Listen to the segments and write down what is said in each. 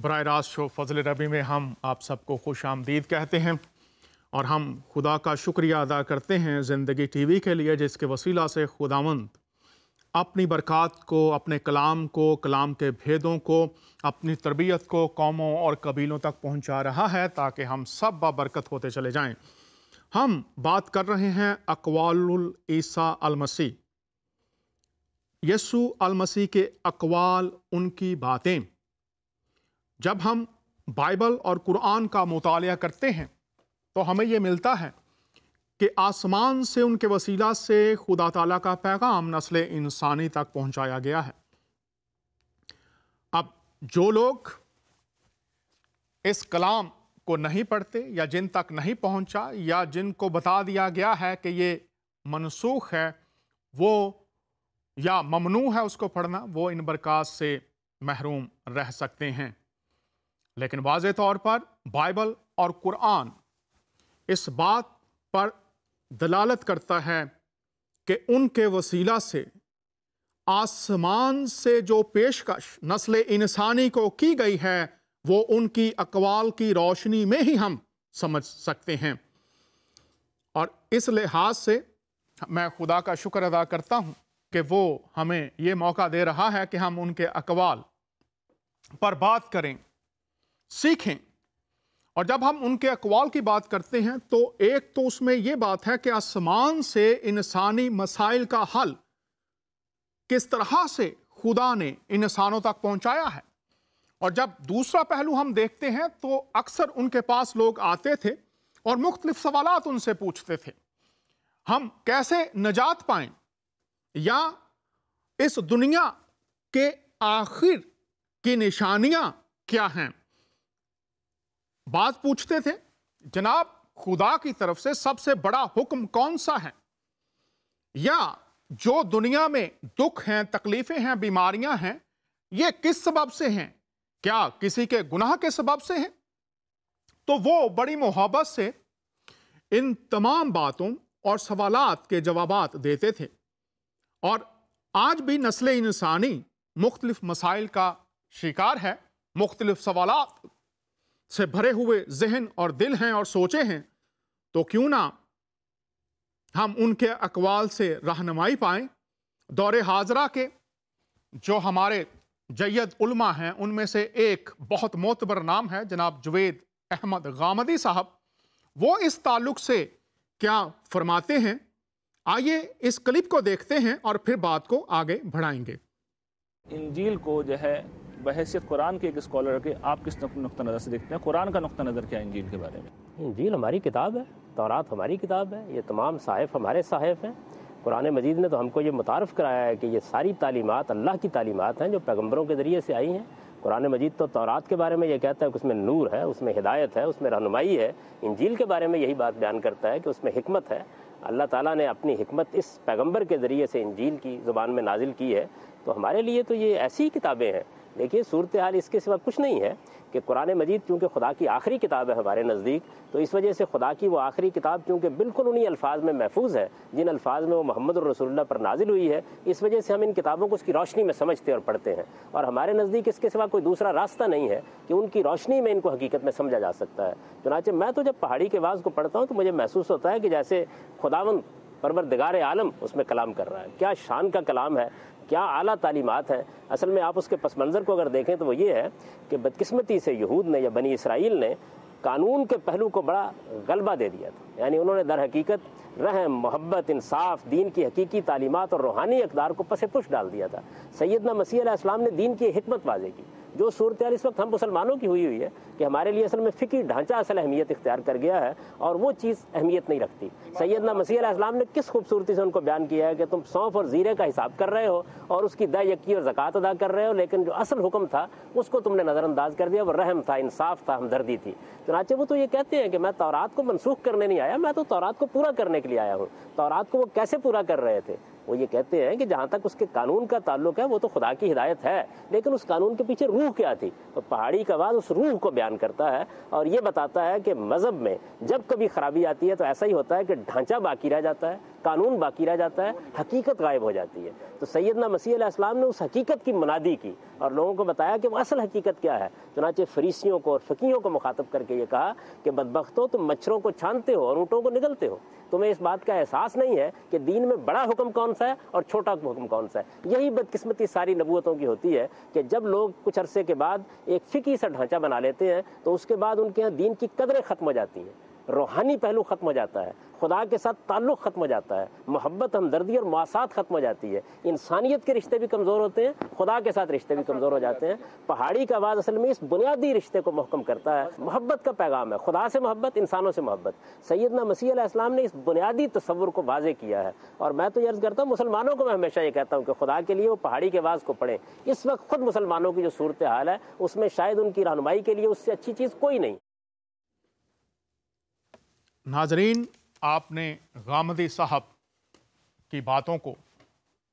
براہ راست شو فضل ربی میں ہم آپ سب کو خوش آمدید کہتے ہیں اور ہم خدا کا شکریہ ادا کرتے ہیں زندگی ٹی وی کے لیے، جس کے وسیلہ سے خداوند اپنی برکات کو، اپنے کلام کو، کلام کے بھیدوں کو، اپنی تربیت کو قوموں اور قبیلوں تک پہنچا رہا ہے تاکہ ہم سب بابرکت ہوتے چلے جائیں۔ ہم بات کر رہے ہیں اقوال عیسیٰ المسیح، یسوع المسیح کے اقوال، ان کی باتیں۔ جب ہم بائبل اور قرآن کا مطالعہ کرتے ہیں تو ہمیں یہ ملتا ہے کہ آسمان سے ان کے وسیلہ سے خدا تعالیٰ کا پیغام نسل انسانی تک پہنچایا گیا ہے۔ اب جو لوگ اس کلام کو نہیں پڑھتے یا جن تک نہیں پہنچا یا جن کو بتا دیا گیا ہے کہ یہ منسوخ ہے، وہ یا ممنوع ہے اس کو پڑھنا، وہ ان برکات سے محروم رہ سکتے ہیں۔ لیکن واضح طور پر بائبل اور قرآن اس بات پر دلالت کرتا ہے کہ ان کے وسیلہ سے آسمان سے جو پیشکش نسل انسانی کو کی گئی ہے وہ ان کی اقوال کی روشنی میں ہی ہم سمجھ سکتے ہیں۔ اور اس لحاظ سے میں خدا کا شکر ادا کرتا ہوں کہ وہ ہمیں یہ موقع دے رہا ہے کہ ہم ان کے اقوال پر بات کریں، سیکھیں۔ اور جب ہم ان کے اقوال کی بات کرتے ہیں تو ایک تو اس میں یہ بات ہے کہ آسمان سے انسانی مسائل کا حل کس طرح سے خدا نے انسانوں تک پہنچایا ہے۔ اور جب دوسرا پہلو ہم دیکھتے ہیں تو اکثر ان کے پاس لوگ آتے تھے اور مختلف سوالات ان سے پوچھتے تھے، ہم کیسے نجات پائیں، یا اس دنیا کے آخر کی نشانیاں کیا ہیں۔ بات پوچھتے تھے، جناب خدا کی طرف سے سب سے بڑا حکم کون سا ہے، یا جو دنیا میں دکھ ہیں، تکلیفیں ہیں، بیماریاں ہیں، یہ کس سبب سے ہیں، کیا کسی کے گناہ کے سبب سے ہیں؟ تو وہ بڑی محبت سے ان تمام باتوں اور سوالات کے جوابات دیتے تھے۔ اور آج بھی نسل انسانی مختلف مسائل کا شکار ہے، مختلف سوالات سے بھرے ہوئے ذہن اور دل ہیں اور سوچیں ہیں، تو کیوں نہ ہم ان کے اقوال سے رہنمائی پائیں۔ دور حاضرہ کے جو ہمارے جید علماء ہیں ان میں سے ایک بہت معتبر نام ہے جناب جوید احمد غامدی صاحب، وہ اس تعلق سے کیا فرماتے ہیں، آئیے اس کلپ کو دیکھتے ہیں اور پھر بات کو آگے بڑھائیں گے۔ انجیل کو جو ہے بحیثیت قرآن کے ایک اسکالر کے آپ کس نقطہ نظر سے دیکھتے ہیں؟ قرآن کا نقطہ نظر کیا ہے انجیل کے بارے میں؟ انجیل ہماری کتاب ہے، تورات ہماری کتاب ہے، یہ تمام صحائف ہمارے صحائف ہیں۔ قرآن مجید نے تو ہم کو یہ متعارف کرایا ہے کہ یہ ساری تعلیمات اللہ کی تعلیمات ہیں جو پیغمبروں کے ذریعے سے آئی ہیں۔ قرآن مجید تو تورات کے بارے میں یہ کہتا ہے کہ اس میں نور ہے، اس میں ہدایت ہے، اس میں رہنمائی ہے۔ انجیل کے بارے میں یہی بات بیان کرتا ہے کہ اس میں حکمت ہے۔ اللہ تعالیٰ نے اپنی حکمت اس پیغمبر کے ذریعے سے انجیل کی زبان میں نازل کی ہے۔ تو ہمارے لیے تو یہ ایسی کتابیں ہیں۔ دیکھیے صورتحال اس کے سوا کچھ نہیں ہے کہ قرآن مجید چونکہ خدا کی آخری کتاب ہے ہمارے نزدیک، تو اس وجہ سے خدا کی وہ آخری کتاب چونکہ بالکل انہی الفاظ میں محفوظ ہے جن الفاظ میں وہ محمد الرسول اللہ پر نازل ہوئی ہے، اس وجہ سے ہم ان کتابوں کو اس کی روشنی میں سمجھتے اور پڑھتے ہیں، اور ہمارے نزدیک اس کے سوا کوئی دوسرا راستہ نہیں ہے کہ ان کی روشنی میں ان کو حقیقت میں سمجھا جا سکتا ہے۔ چنانچہ میں تو جب پہاڑی کے واعظ کو پڑھتا ہوں تو مجھے محسوس ہوتا ہے کہ جیسے خداوند پروردگار عالم اس میں کلام کر رہا ہے۔ کیا شان کا کلام ہے، کیا اعلیٰ تعلیمات ہیں۔ اصل میں آپ اس کے پس منظر کو اگر دیکھیں تو وہ یہ ہے کہ بدقسمتی سے یہود نے یا بنی اسرائیل نے قانون کے پہلو کو بڑا غلبہ دے دیا تھا، یعنی انہوں نے در حقیقت رحم، محبت، انصاف، دین کی حقیقی تعلیمات اور روحانی اقدار کو پس پش ڈال دیا تھا۔ سیدنا مسیح علیہ السلام نے دین کی حکمت واضح کی۔ جو صورتحال اس وقت ہم مسلمانوں کی ہوئی ہے کہ ہمارے لیے اصل میں فکری ڈھانچہ اصل اہمیت اختیار کر گیا ہے اور وہ چیز اہمیت نہیں رکھتی۔ سیدنا مسیح علیہ السلام نے کس خوبصورتی سے ان کو بیان کیا ہے کہ تم سونف اور زیرے کا حساب کر رہے ہو اور اس کی دہ یکی اور زکوٰۃ ادا کر رہے ہو، لیکن جو اصل حکم تھا اس کو تم نے نظر انداز کر دیا۔ وہ رحم تھا، انصاف تھا، ہمدردی تھی۔ چنانچہ وہ تو یہ کہتے ہیں کہ میں تورات کو منسوخ کرنے نہیں آیا، میں تو تورات کو پورا کرنے کے لیے آیا ہوں۔ تورات کو وہ کیسے پورا کر رہے تھے؟ وہ یہ کہتے ہیں کہ جہاں تک اس کے قانون کا تعلق ہے وہ تو خدا کی ہدایت ہے، لیکن اس قانون کے پیچھے روح کیا تھی؟ تو پہاڑی کا آواز اس روح کو بیان کرتا ہے اور یہ بتاتا ہے کہ مذہب میں جب کبھی خرابی آتی ہے تو ایسا ہی ہوتا ہے کہ ڈھانچہ باقی رہ جاتا ہے، قانون باقی رہ جاتا ہے، حقیقت غائب ہو جاتی ہے۔ تو سیدنا مسیح علیہ السلام نے اس حقیقت کی منادی کی اور لوگوں کو بتایا کہ وہ اصل حقیقت کیا ہے۔ چنانچہ فریسیوں کو اور فقیہوں کو مخاطب کر کے یہ کہا کہ بدبختو، تم مچھروں کو چھانتے ہو اور اونٹوں کو نگلتے ہو، تمہیں اس بات کا احساس نہیں ہے کہ دین میں بڑا حکم کون سا ہے اور چھوٹا حکم کون سا ہے۔ یہی بدقسمتی ساری نبوتوں کی ہوتی ہے کہ جب لوگ کچھ عرصے کے بعد ایک فقہی سا ڈھانچہ بنا لیتے ہیں تو اس کے بعد ان کے یہاں دین کی قدریں ختم ہو جاتی ہیں، روحانی پہلو ختم ہو جاتا ہے، خدا کے ساتھ تعلق ختم ہو جاتا ہے، محبت، ہمدردی اور مواسات ختم ہو جاتی ہے، انسانیت کے رشتے بھی کمزور ہوتے ہیں، خدا کے ساتھ رشتے بھی کمزور ہو جاتے ہیں۔ پہاڑی کا آواز اصل میں اس بنیادی رشتے کو محکم کرتا ہے، محبت کا پیغام ہے، خدا سے محبت، انسانوں سے محبت۔ سیدنا مسیح علیہ السلام نے اس بنیادی تصور کو واضح کیا ہے، اور میں تو یہ عرض کرتا ہوں مسلمانوں کو میں ہمیشہ یہ کہتا ہوں کہ خدا کے لیے وہ پہاڑی کی آواز کو پڑھیں۔ اس وقت خود مسلمانوں کی جو صورتحال ہے اس میں شاید ان کی رہنمائی کے لیے اس سے اچھی چیز کوئی نہیں۔ ناظرین، آپ نے غامدی صاحب کی باتوں کو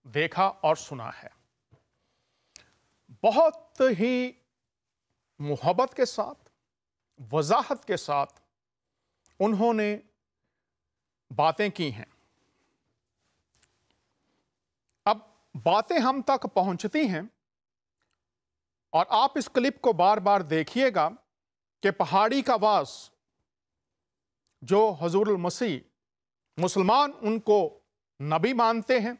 دیکھا اور سنا ہے۔ بہت ہی محبت کے ساتھ، وضاحت کے ساتھ انہوں نے باتیں کی ہیں۔ اب باتیں ہم تک پہنچتی ہیں اور آپ اس کلپ کو بار بار دیکھیے گا کہ پہاڑی کا آواز جو حضور المسیح، مسلمان ان کو نبی مانتے ہیں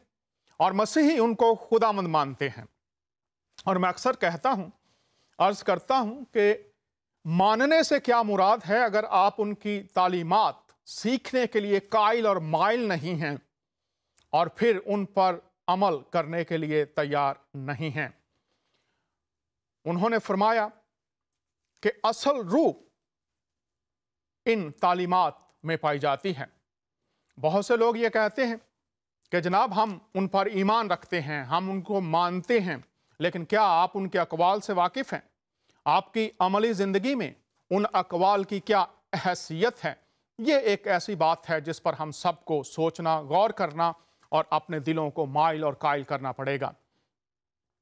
اور مسیحی ان کو خداوند مانتے ہیں۔ اور میں اکثر کہتا ہوں، عرض کرتا ہوں کہ ماننے سے کیا مراد ہے اگر آپ ان کی تعلیمات سیکھنے کے لیے قائل اور مائل نہیں ہیں اور پھر ان پر عمل کرنے کے لیے تیار نہیں ہیں۔ انہوں نے فرمایا کہ اصل روح ان تعلیمات میں پائی جاتی ہے۔ بہت سے لوگ یہ کہتے ہیں کہ جناب ہم ان پر ایمان رکھتے ہیں، ہم ان کو مانتے ہیں، لیکن کیا آپ ان کے اقوال سے واقف ہیں؟ آپ کی عملی زندگی میں ان اقوال کی کیا حیثیت ہے؟ یہ ایک ایسی بات ہے جس پر ہم سب کو سوچنا، غور کرنا اور اپنے دلوں کو مائل اور قائل کرنا پڑے گا۔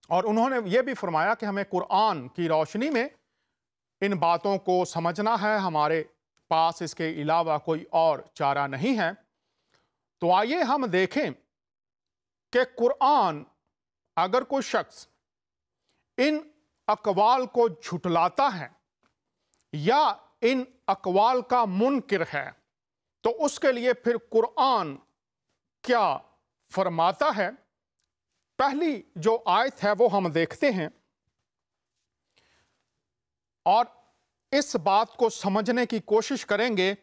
اور انہوں نے یہ بھی فرمایا کہ ہمیں قرآن کی روشنی میں ان باتوں کو سمجھنا ہے، ہمارے پاس اس کے علاوہ کوئی اور چارہ نہیں ہے۔ تو آئیے ہم دیکھیں کہ قرآن، اگر کوئی شخص ان اقوال کو جھٹلاتا ہے یا ان اقوال کا منکر ہے تو اس کے لیے پھر قرآن کیا فرماتا ہے۔ پہلی جو آیت ہے وہ ہم دیکھتے ہیں اور اس بات کو سمجھنے کی کوشش کریں گے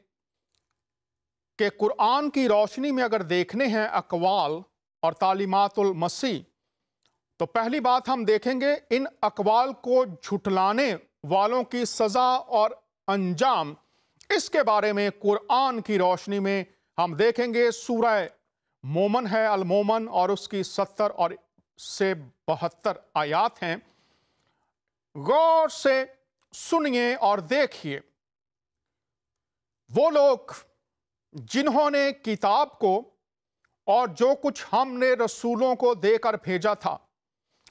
کہ قرآن کی روشنی میں اگر دیکھنے ہیں اقوال اور تعلیمات المسیح، تو پہلی بات ہم دیکھیں گے ان اقوال کو جھٹلانے والوں کی سزا اور انجام۔ اس کے بارے میں قرآن کی روشنی میں ہم دیکھیں گے۔ سورہ مومن ہے، المومن، اور اس کی 70 اور سے 72 آیات ہیں۔ غور سے سنیے اور دیکھیے۔ وہ لوگ جنہوں نے کتاب کو اور جو کچھ ہم نے رسولوں کو دے کر بھیجا تھا،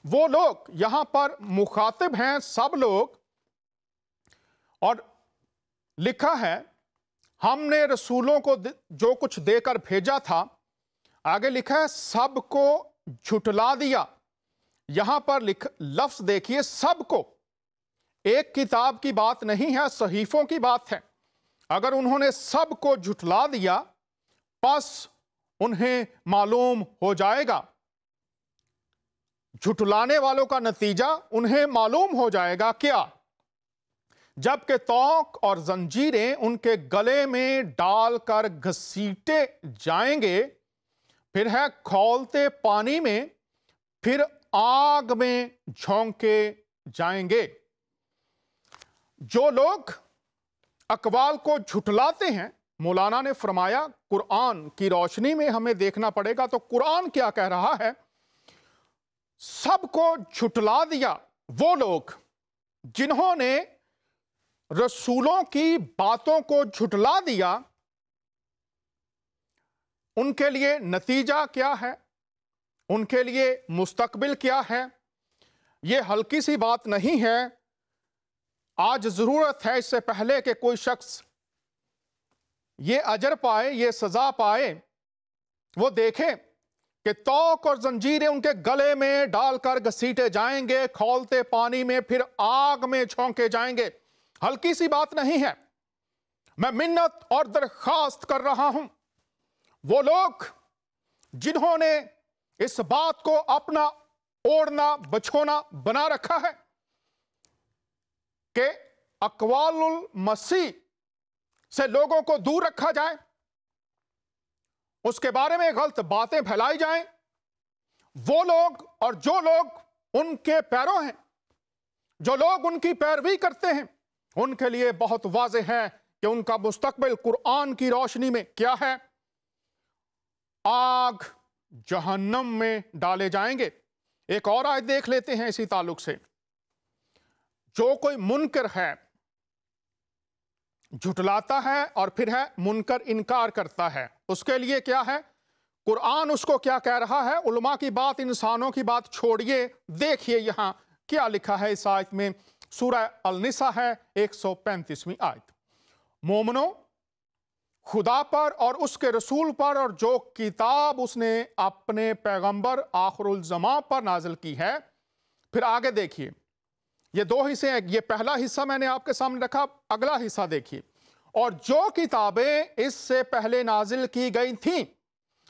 وہ لوگ یہاں پر مخاطب ہیں سب لوگ، اور لکھا ہے ہم نے رسولوں کو جو کچھ دے کر بھیجا تھا، آگے لکھا ہے سب کو جھٹلا دیا۔ یہاں پر لفظ دیکھیے، سب کو، ایک کتاب کی بات نہیں ہے، صحیفوں کی بات ہے۔ اگر انہوں نے سب کو جھٹلا دیا، پس انہیں معلوم ہو جائے گا، جھٹلانے والوں کا نتیجہ انہیں معلوم ہو جائے گا کیا؟ جبکہ توق اور زنجیریں ان کے گلے میں ڈال کر گھسیٹے جائیں گے، پھر ہے کھولتے پانی میں، پھر آگ میں جھونکے جائیں گے۔ جو لوگ اقوال کو جھٹلاتے ہیں، مولانا نے فرمایا قرآن کی روشنی میں ہمیں دیکھنا پڑے گا تو قرآن کیا کہہ رہا ہے۔ سب کو جھٹلا دیا وہ لوگ جنہوں نے رسولوں کی باتوں کو جھٹلا دیا، ان کے لیے نتیجہ کیا ہے، ان کے لیے مستقبل کیا ہے؟ یہ ہلکی سی بات نہیں ہے۔ آج ضرورت ہے اس سے پہلے کہ کوئی شخص یہ اجر پائے، یہ سزا پائے، वो देखें कि तोक और जंजीरें उनके गले में डालकर घसीटे जाएंगे, खौलते पानी में फिर आग में झोंके जाएंगे। हल्की सी बात नहीं है। मैं मिन्नत और दरखास्त कर रहा हूं, वो लोग जिन्होंने इस बात को अपना ओढ़ना बछोना बना रखा है कि अक़वालुल मसीह से लोगों को दूर रखा जाए, उसके बारे में गलत बातें फैलाई जाएं, वो लोग और जो लोग उनके पैरों हैं, जो लोग उनकी पैरवी करते हैं, उनके लिए बहुत वाज़ेह है कि उनका मुस्तकबिल कुरान की रोशनी में क्या है, आग जहन्नम में डाले जाएंगे। एक और आयत देख लेते हैं इसी ताल्लुक से। जो कोई मुनकर है, झुटलाता है और फिर है मुनकर इनकार करता है, उसके लिए क्या है? कुरान उसको क्या कह रहा है? उलमा की बात, इंसानों की बात छोड़िए, देखिए यहां क्या लिखा है इस आयत में। सूरह अल-निसा है 135वीं आयत। मोमनो, खुदा पर और उसके रसूल पर और जो किताब उसने अपने पैगंबर आखिरुल ज़मां पर नाजिल की है। फिर आगे देखिए, ये दो हिस्से हैं। ये पहला हिस्सा मैंने आपके सामने रखा, अगला हिस्सा देखिए। और जो किताबें इससे पहले नाजिल की गई थीं।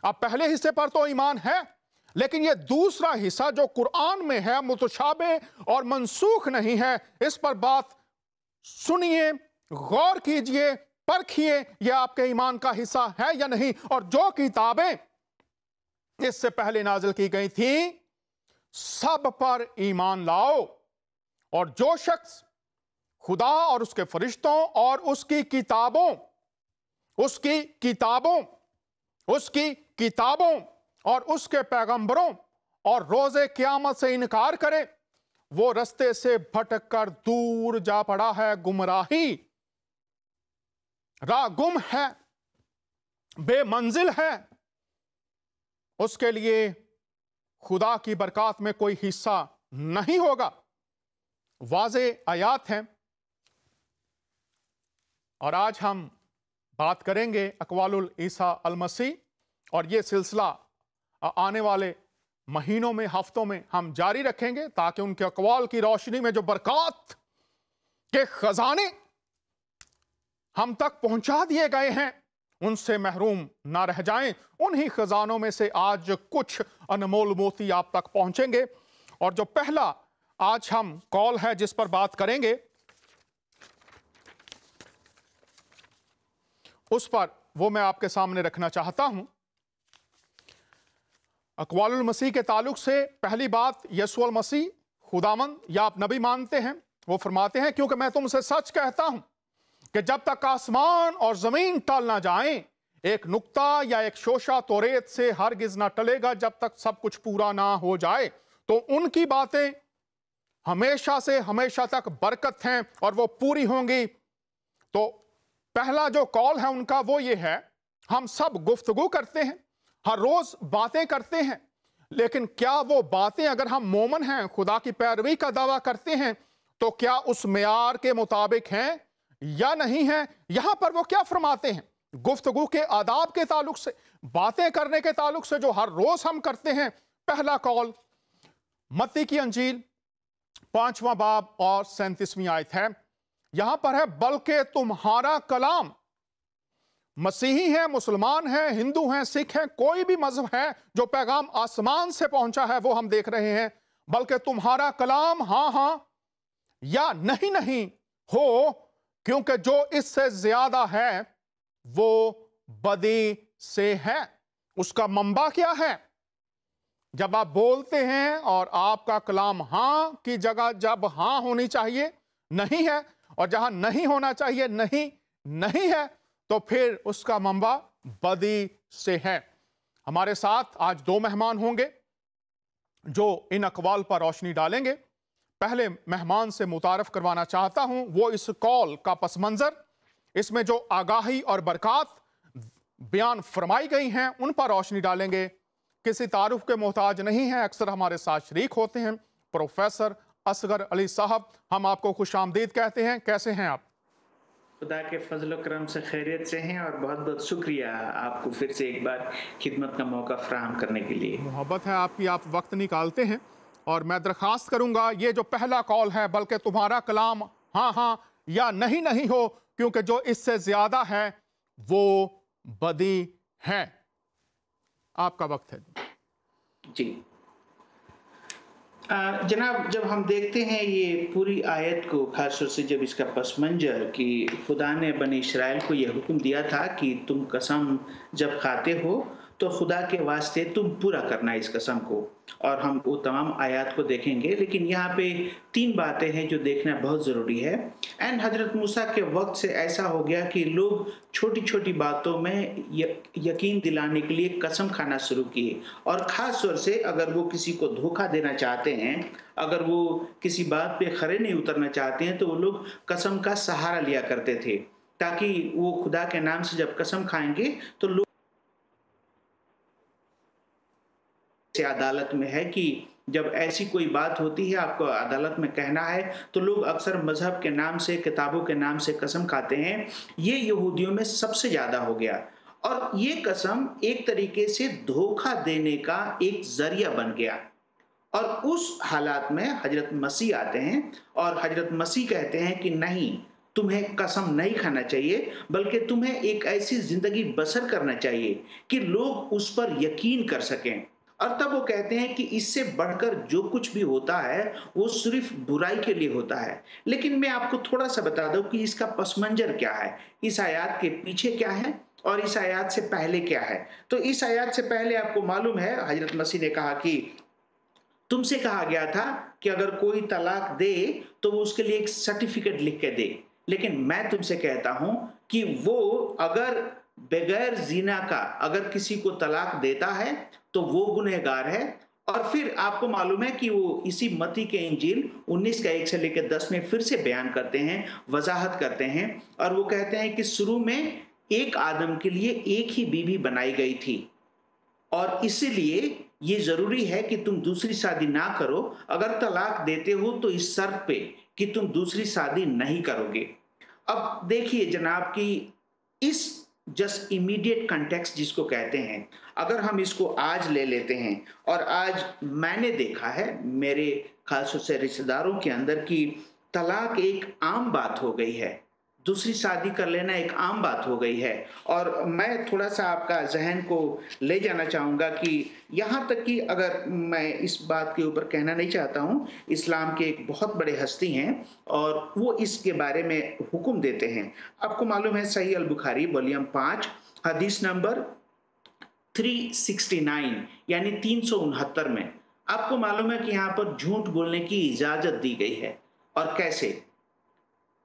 अब पहले हिस्से पर तो ईमान है, लेकिन ये दूसरा हिस्सा जो कुरान में है, मुतशाबे और मनसूख नहीं है। इस पर बात सुनिए, गौर कीजिए, परखिए, यह आपके ईमान का हिस्सा है या नहीं। और जो किताबें इससे पहले नाजिल की गई थीं, सब पर ईमान लाओ। और जो शख्स खुदा और उसके फरिश्तों और उसकी किताबों और उसके पैगंबरों और रोजे क़यामत से इनकार करे, वो रस्ते से भटक कर दूर जा पड़ा है, गुमराही, राह गुम है, बेमंजिल है। उसके लिए खुदा की बरकत में कोई हिस्सा नहीं होगा। वाज़े आयात हैं। और आज हम बात करेंगे अक़वालुल ईसा अल मसीह, और ये सिलसिला आने वाले महीनों में, हफ्तों में हम जारी रखेंगे, ताकि उनके अक़वाल की रोशनी में जो बरकत के खजाने हम तक पहुंचा दिए गए हैं, उनसे महरूम ना रह जाएं। उन्हीं खजानों में से आज कुछ अनमोल मोती आप तक पहुंचेंगे। और जो पहला आज हम कॉल है जिस पर बात करेंगे, उस पर वो मैं आपके सामने रखना चाहता हूं। अक़वालुल मसीह के ताल्लुक से पहली बात, यीशु मसीह खुदावंद या आप नबी मानते हैं। वो फरमाते हैं, क्योंकि मैं तुमसे सच कहता हूं कि जब तक आसमान और जमीन टल ना जाएं, एक नुक्ता या एक शोशा तौरेत से हरगिज ना टलेगा जब तक सब कुछ पूरा ना हो जाए। तो उनकी बातें हमेशा से हमेशा तक बरकत हैं और वो पूरी होंगी। तो पहला जो कॉल है उनका वो ये है, हम सब गुफ्तगू करते हैं, हर रोज बातें करते हैं, लेकिन क्या वो बातें, अगर हम मोमन हैं, खुदा की पैरवी का दावा करते हैं, तो क्या उस मेयार के मुताबिक हैं या नहीं है? यहां पर वो क्या फरमाते हैं गुफ्तगू के आदाब के ताल्लुक से, बातें करने के ताल्लुक से, जो हर रोज हम करते हैं। पहला कॉल मत्ती की अंजील 5वां बाब और 37वीं आयत है। यहां पर है, बल्कि तुम्हारा कलाम, मसीही है, मुसलमान है, हिंदू हैं, सिख हैं, कोई भी मजहब है, जो पैगाम आसमान से पहुंचा है वो हम देख रहे हैं। बल्कि तुम्हारा कलाम हां हां या नहीं नहीं हो, क्योंकि जो इससे ज्यादा है वो बदी से है। उसका मंबा क्या है? जब आप बोलते हैं और आपका कलाम हां की जगह जब हां होनी चाहिए नहीं है, और जहां नहीं होना चाहिए नहीं है, तो फिर उसका मंबा बदी से है। हमारे साथ आज दो मेहमान होंगे जो इन अक़वाल पर रोशनी डालेंगे। पहले मेहमान से मुतारफ करवाना चाहता हूं, वो इस कॉल का पस मंजर, इसमें जो आगाही और बरकत बयान फरमाई गई हैं उन पर रोशनी डालेंगे। किसी तारुफ के मोहताज नहीं हैं, अक्सर हमारे साथ शरीक होते हैं, प्रोफेसर असगर अली साहब। हम आपको खुश आमदीद कहते हैं। कैसे हैं आप? خدا کے فضل و کرم سے خیریت سے ہیں، اور بہت بہت شکریہ آپ کو پھر سے ایک بار خدمت کا موقع فراہم کرنے کے لیے۔ محبت ہے آپ کی، آپ وقت نکالتے ہیں، اور میں درخواست کروں گا یہ جو پہلا کال ہے بلکہ تمہارا کلام ہاں ہاں یا نہیں نہیں ہو، کیونکہ جو اس سے زیادہ ہے وہ بدی ہے۔ آپ کا وقت ہے۔ جی جناب، جب ہم دیکھتے ہیں یہ پوری آیت کو، خاص طور سے جب اس کا پس منظر کہ خدا نے بنی اسرائیل کو یہ حکم دیا تھا کہ تم قسم جب کھاتے ہو تو خدا کے واسطے تم پورا کرنا اس قسم کو، اور ہم وہ تمام آیات کو دیکھیں گے، لیکن یہاں پہ 3 باتیں ہیں جو دیکھنا بہت ضروری ہے۔ اینڈ حضرت موسیٰ کے وقت سے ایسا ہو گیا کہ لوگ چھوٹی چھوٹی باتوں میں یقین دلانے کے لیے قسم کھانا شروع کیے، اور خاص طور سے اگر وہ کسی کو دھوکہ دینا چاہتے ہیں، اگر وہ کسی بات پہ کھرے نہیں اترنا چاہتے ہیں، تو وہ لوگ قسم کا سہارا لیا کرتے تھے، تاکہ وہ خدا کے نام سے جب قسم کھائیں گے تو لوگ سے عدالت میں ہے کہ جب ایسی کوئی بات ہوتی ہے آپ کو عدالت میں کہنا ہے، تو لوگ اکثر مذہب کے نام سے، کتابوں کے نام سے قسم کھاتے ہیں۔ یہ یہودیوں میں سب سے زیادہ ہو گیا، اور یہ قسم ایک طریقے سے دھوکہ دینے کا ایک ذریعہ بن گیا۔ اور اس حالات میں حضرت مسیح آتے ہیں، اور حضرت مسیح کہتے ہیں کہ نہیں، تمہیں قسم نہیں کھانا چاہیے، بلکہ تمہیں ایک ایسی زندگی بسر کرنا چاہیے کہ لوگ اس پر یقین کر سکیں۔ اور تب وہ کہتے ہیں کہ اس سے بڑھ کر جو کچھ بھی ہوتا ہے وہ صرف برائی کے لیے ہوتا ہے۔ لیکن میں آپ کو تھوڑا سا بتا دوں کہ اس کا پس منظر کیا ہے، اس آیات کے پیچھے کیا ہے اور اس آیات سے پہلے کیا ہے۔ تو اس آیات سے پہلے آپ کو معلوم ہے حضرت مسیح نے کہا کہ تم سے کہا گیا تھا کہ اگر کوئی طلاق دے تو وہ اس کے لیے ایک سرٹیفکیٹ لکھ کے دے، لیکن میں تم سے کہتا ہوں کہ وہ اگر بغیر زنا کا اگر کسی کو طلاق دیتا ہے تو وہ گنہگار ہے۔ اور پھر آپ کو معلوم ہے کہ وہ اسی متی کے انجیل 19 کا 1 سے لے کے 10 میں پھر سے بیان کرتے ہیں، وضاحت کرتے ہیں، اور وہ کہتے ہیں کہ شروع میں ایک آدم کے لیے ایک ہی بیوی بنائی گئی تھی، اور اسی لیے یہ ضروری ہے کہ تم دوسری شادی نہ کرو، اگر طلاق دیتے ہو تو اس شرط پہ کہ تم دوسری شادی نہیں کرو گے۔ اب دیکھیے جناب کہ اس جسٹ امیڈیٹ کنٹیکسٹ جس کو کہتے ہیں، اگر ہم اس کو آج لے لیتے ہیں، اور آج میں نے دیکھا ہے میرے خاص طور سے رشتہ داروں کے اندر کی طلاق ایک عام بات ہو گئی ہے، دوسری شادی کر لینا ایک عام بات ہو گئی ہے۔ اور میں تھوڑا سا آپ کا ذہن کو لے جانا چاہوں گا کہ یہاں تک کہ اگر میں اس بات کے اوپر کہنا نہیں چاہتا ہوں، اسلام کے ایک بہت بڑے ہستی ہیں اور وہ اس کے بارے میں حکم دیتے ہیں۔ آپ کو معلوم ہے صحیح البخاری والیوم 5 حدیث نمبر 369 یعنی 369 میں آپ کو معلوم ہے کہ یہاں پر جھوٹ بولنے کی اجازت دی گئی ہے۔ اور کیسے؟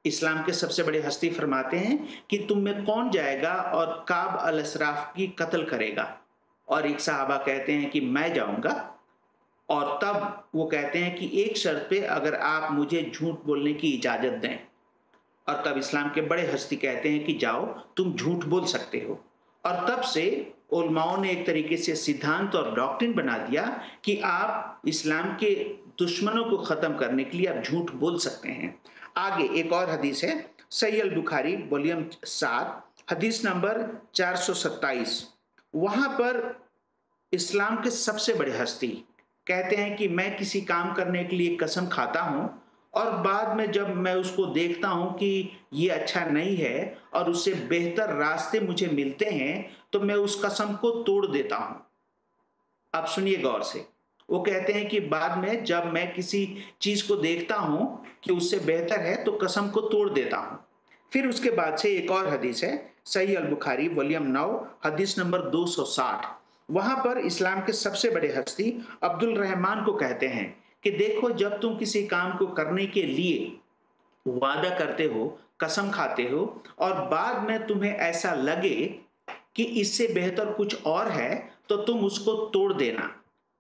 اسلام کے سب سے بڑے ہستی فرماتے ہیں کہ تم میں کون جائے گا اور کعب الاشراف کی قتل کرے گا، اور ایک صحابہ کہتے ہیں کہ میں جاؤں گا، اور تب وہ کہتے ہیں کہ ایک شرط پہ اگر آپ مجھے جھوٹ بولنے کی اجازت دیں، اور تب اسلام کے بڑے ہستی کہتے ہیں کہ جاؤ تم جھوٹ بول سکتے ہو۔ اور تب سے علماؤں نے ایک طریقے سے سدھانت اور ڈاکٹرن بنا دیا کہ آپ اسلام کے دشمنوں کو ختم کرنے کے لیے آپ جھوٹ بول سکتے ہیں۔ آگے ایک اور حدیث ہے صحیح البخاری والیوم 7 حدیث نمبر 427، وہاں پر اسلام کے سب سے بڑے ہستی کہتے ہیں کہ میں کسی کام کرنے کے لیے قسم کھاتا ہوں، اور بعد میں جب میں اس کو دیکھتا ہوں کہ یہ اچھا نہیں ہے اور اس سے بہتر راستے مجھے ملتے ہیں تو میں اس قسم کو توڑ دیتا ہوں۔ اب سنیے غور سے، وہ کہتے ہیں کہ بعد میں جب میں کسی چیز کو دیکھتا ہوں کہ اس سے بہتر ہے تو قسم کو توڑ دیتا ہوں۔ پھر اس کے بعد سے ایک اور حدیث ہے صحیح البخاری والیوم 9 حدیث نمبر 260، وہاں پر اسلام کے سب سے بڑے ہستی عبد الرحمن کو کہتے ہیں کہ دیکھو جب تم کسی کام کو کرنے کے لیے وعدہ کرتے ہو، قسم کھاتے ہو، اور بعد میں تمہیں ایسا لگے کہ اس سے بہتر کچھ اور ہے تو تم اس کو توڑ دینا۔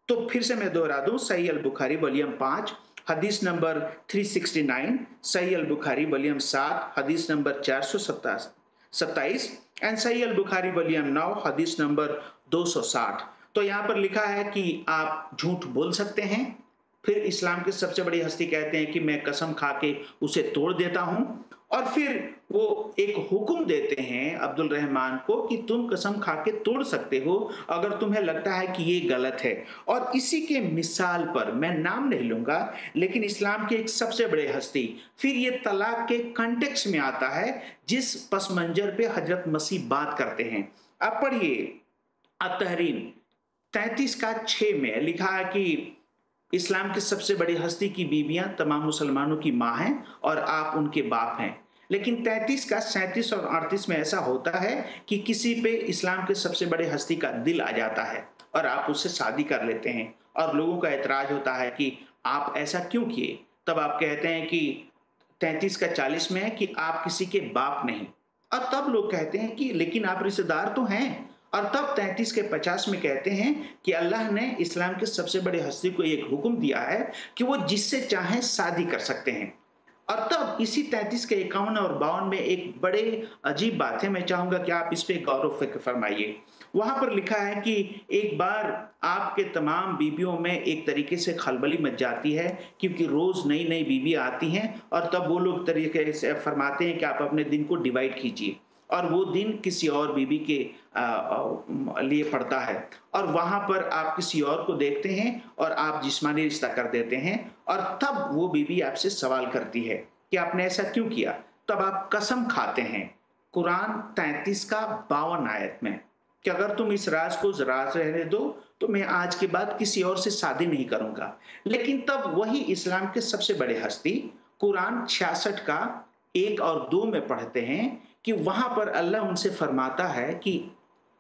تو پھر سے میں دوہرا دوں صحیح البخاری والیوم 5 حدیث نمبر 369، صحیح البخاری والیوم 7 حدیث نمبر 427، اینڈ صحیح البخاری والیوم 9 حدیث نمبر 260۔ تو یہاں پر لکھا ہے کہ آپ جھوٹ بول سکتے ہیں۔ پھر اسلام کے سب سے بڑی ہستی کہتے ہیں کہ میں قسم کھا کے اسے توڑ دیتا ہوں، और फिर वो एक हुक्म देते हैं अब्दुल रहमान को कि तुम कसम खा के तोड़ सकते हो अगर तुम्हें लगता है कि ये गलत है। और इसी के मिसाल पर मैं नाम नहीं लूंगा, लेकिन इस्लाम के एक सबसे बड़े हस्ती, फिर ये तलाक के कॉन्टेक्स्ट में आता है जिस पस मंजर पे हजरत मसीह बात करते हैं। आप पढ़िए अत-तहरीम 33:6 में लिखा है कि इस्लाम की सबसे बड़ी हस्ती की बीवियां तमाम मुसलमानों की माँ हैं और आप उनके बाप हैं। लेकिन 33:37 और 38 में ऐसा होता है कि किसी पे इस्लाम के सबसे बड़े हस्ती का दिल आ जाता है और आप उससे शादी कर लेते हैं, और लोगों का एतराज होता है कि आप ऐसा क्यों किए। तब आप कहते हैं कि 33:40 में है कि आप किसी के बाप नहीं, और तब लोग कहते हैं कि लेकिन आप रिश्तेदार तो हैं। और तब 33:50 में कहते हैं कि अल्लाह ने इस्लाम के सबसे बड़े हस्ती को एक हुक्म दिया है कि वो जिससे चाहें शादी कर सकते हैं। और तब इसी 33:51 और 52 में एक बड़े अजीब बात है, मैं चाहूंगा कि आप इस पे गौर व फिक्र फरमाइए। वहां पर लिखा है कि एक बार आपके तमाम बीवियों में एक तरीके से खलबली मच जाती है, क्योंकि रोज नई नई बीवी आती हैं, और तब वो लोग तरीके से फरमाते हैं कि आप अपने दिन को डिवाइड कीजिए, और वो दिन किसी और बीवी के लिए पड़ता है, और वहां पर आप किसी और को देखते हैं और आप जिस्मानी रिश्ता कर देते हैं, और तब वो बीवी आपसे सवाल करती है कि आपने ऐसा क्यों किया। तब आप कसम खाते हैं कुरान 33:52 आयत में कि अगर तुम इस राज को राज रहने दो तो मैं आज के बाद किसी और से शादी नहीं करूंगा। लेकिन तब वही इस्लाम के सबसे बड़े हस्ती कुरान 66:1 और 2 में पढ़ते हैं कि वहां पर अल्लाह उनसे फरमाता है कि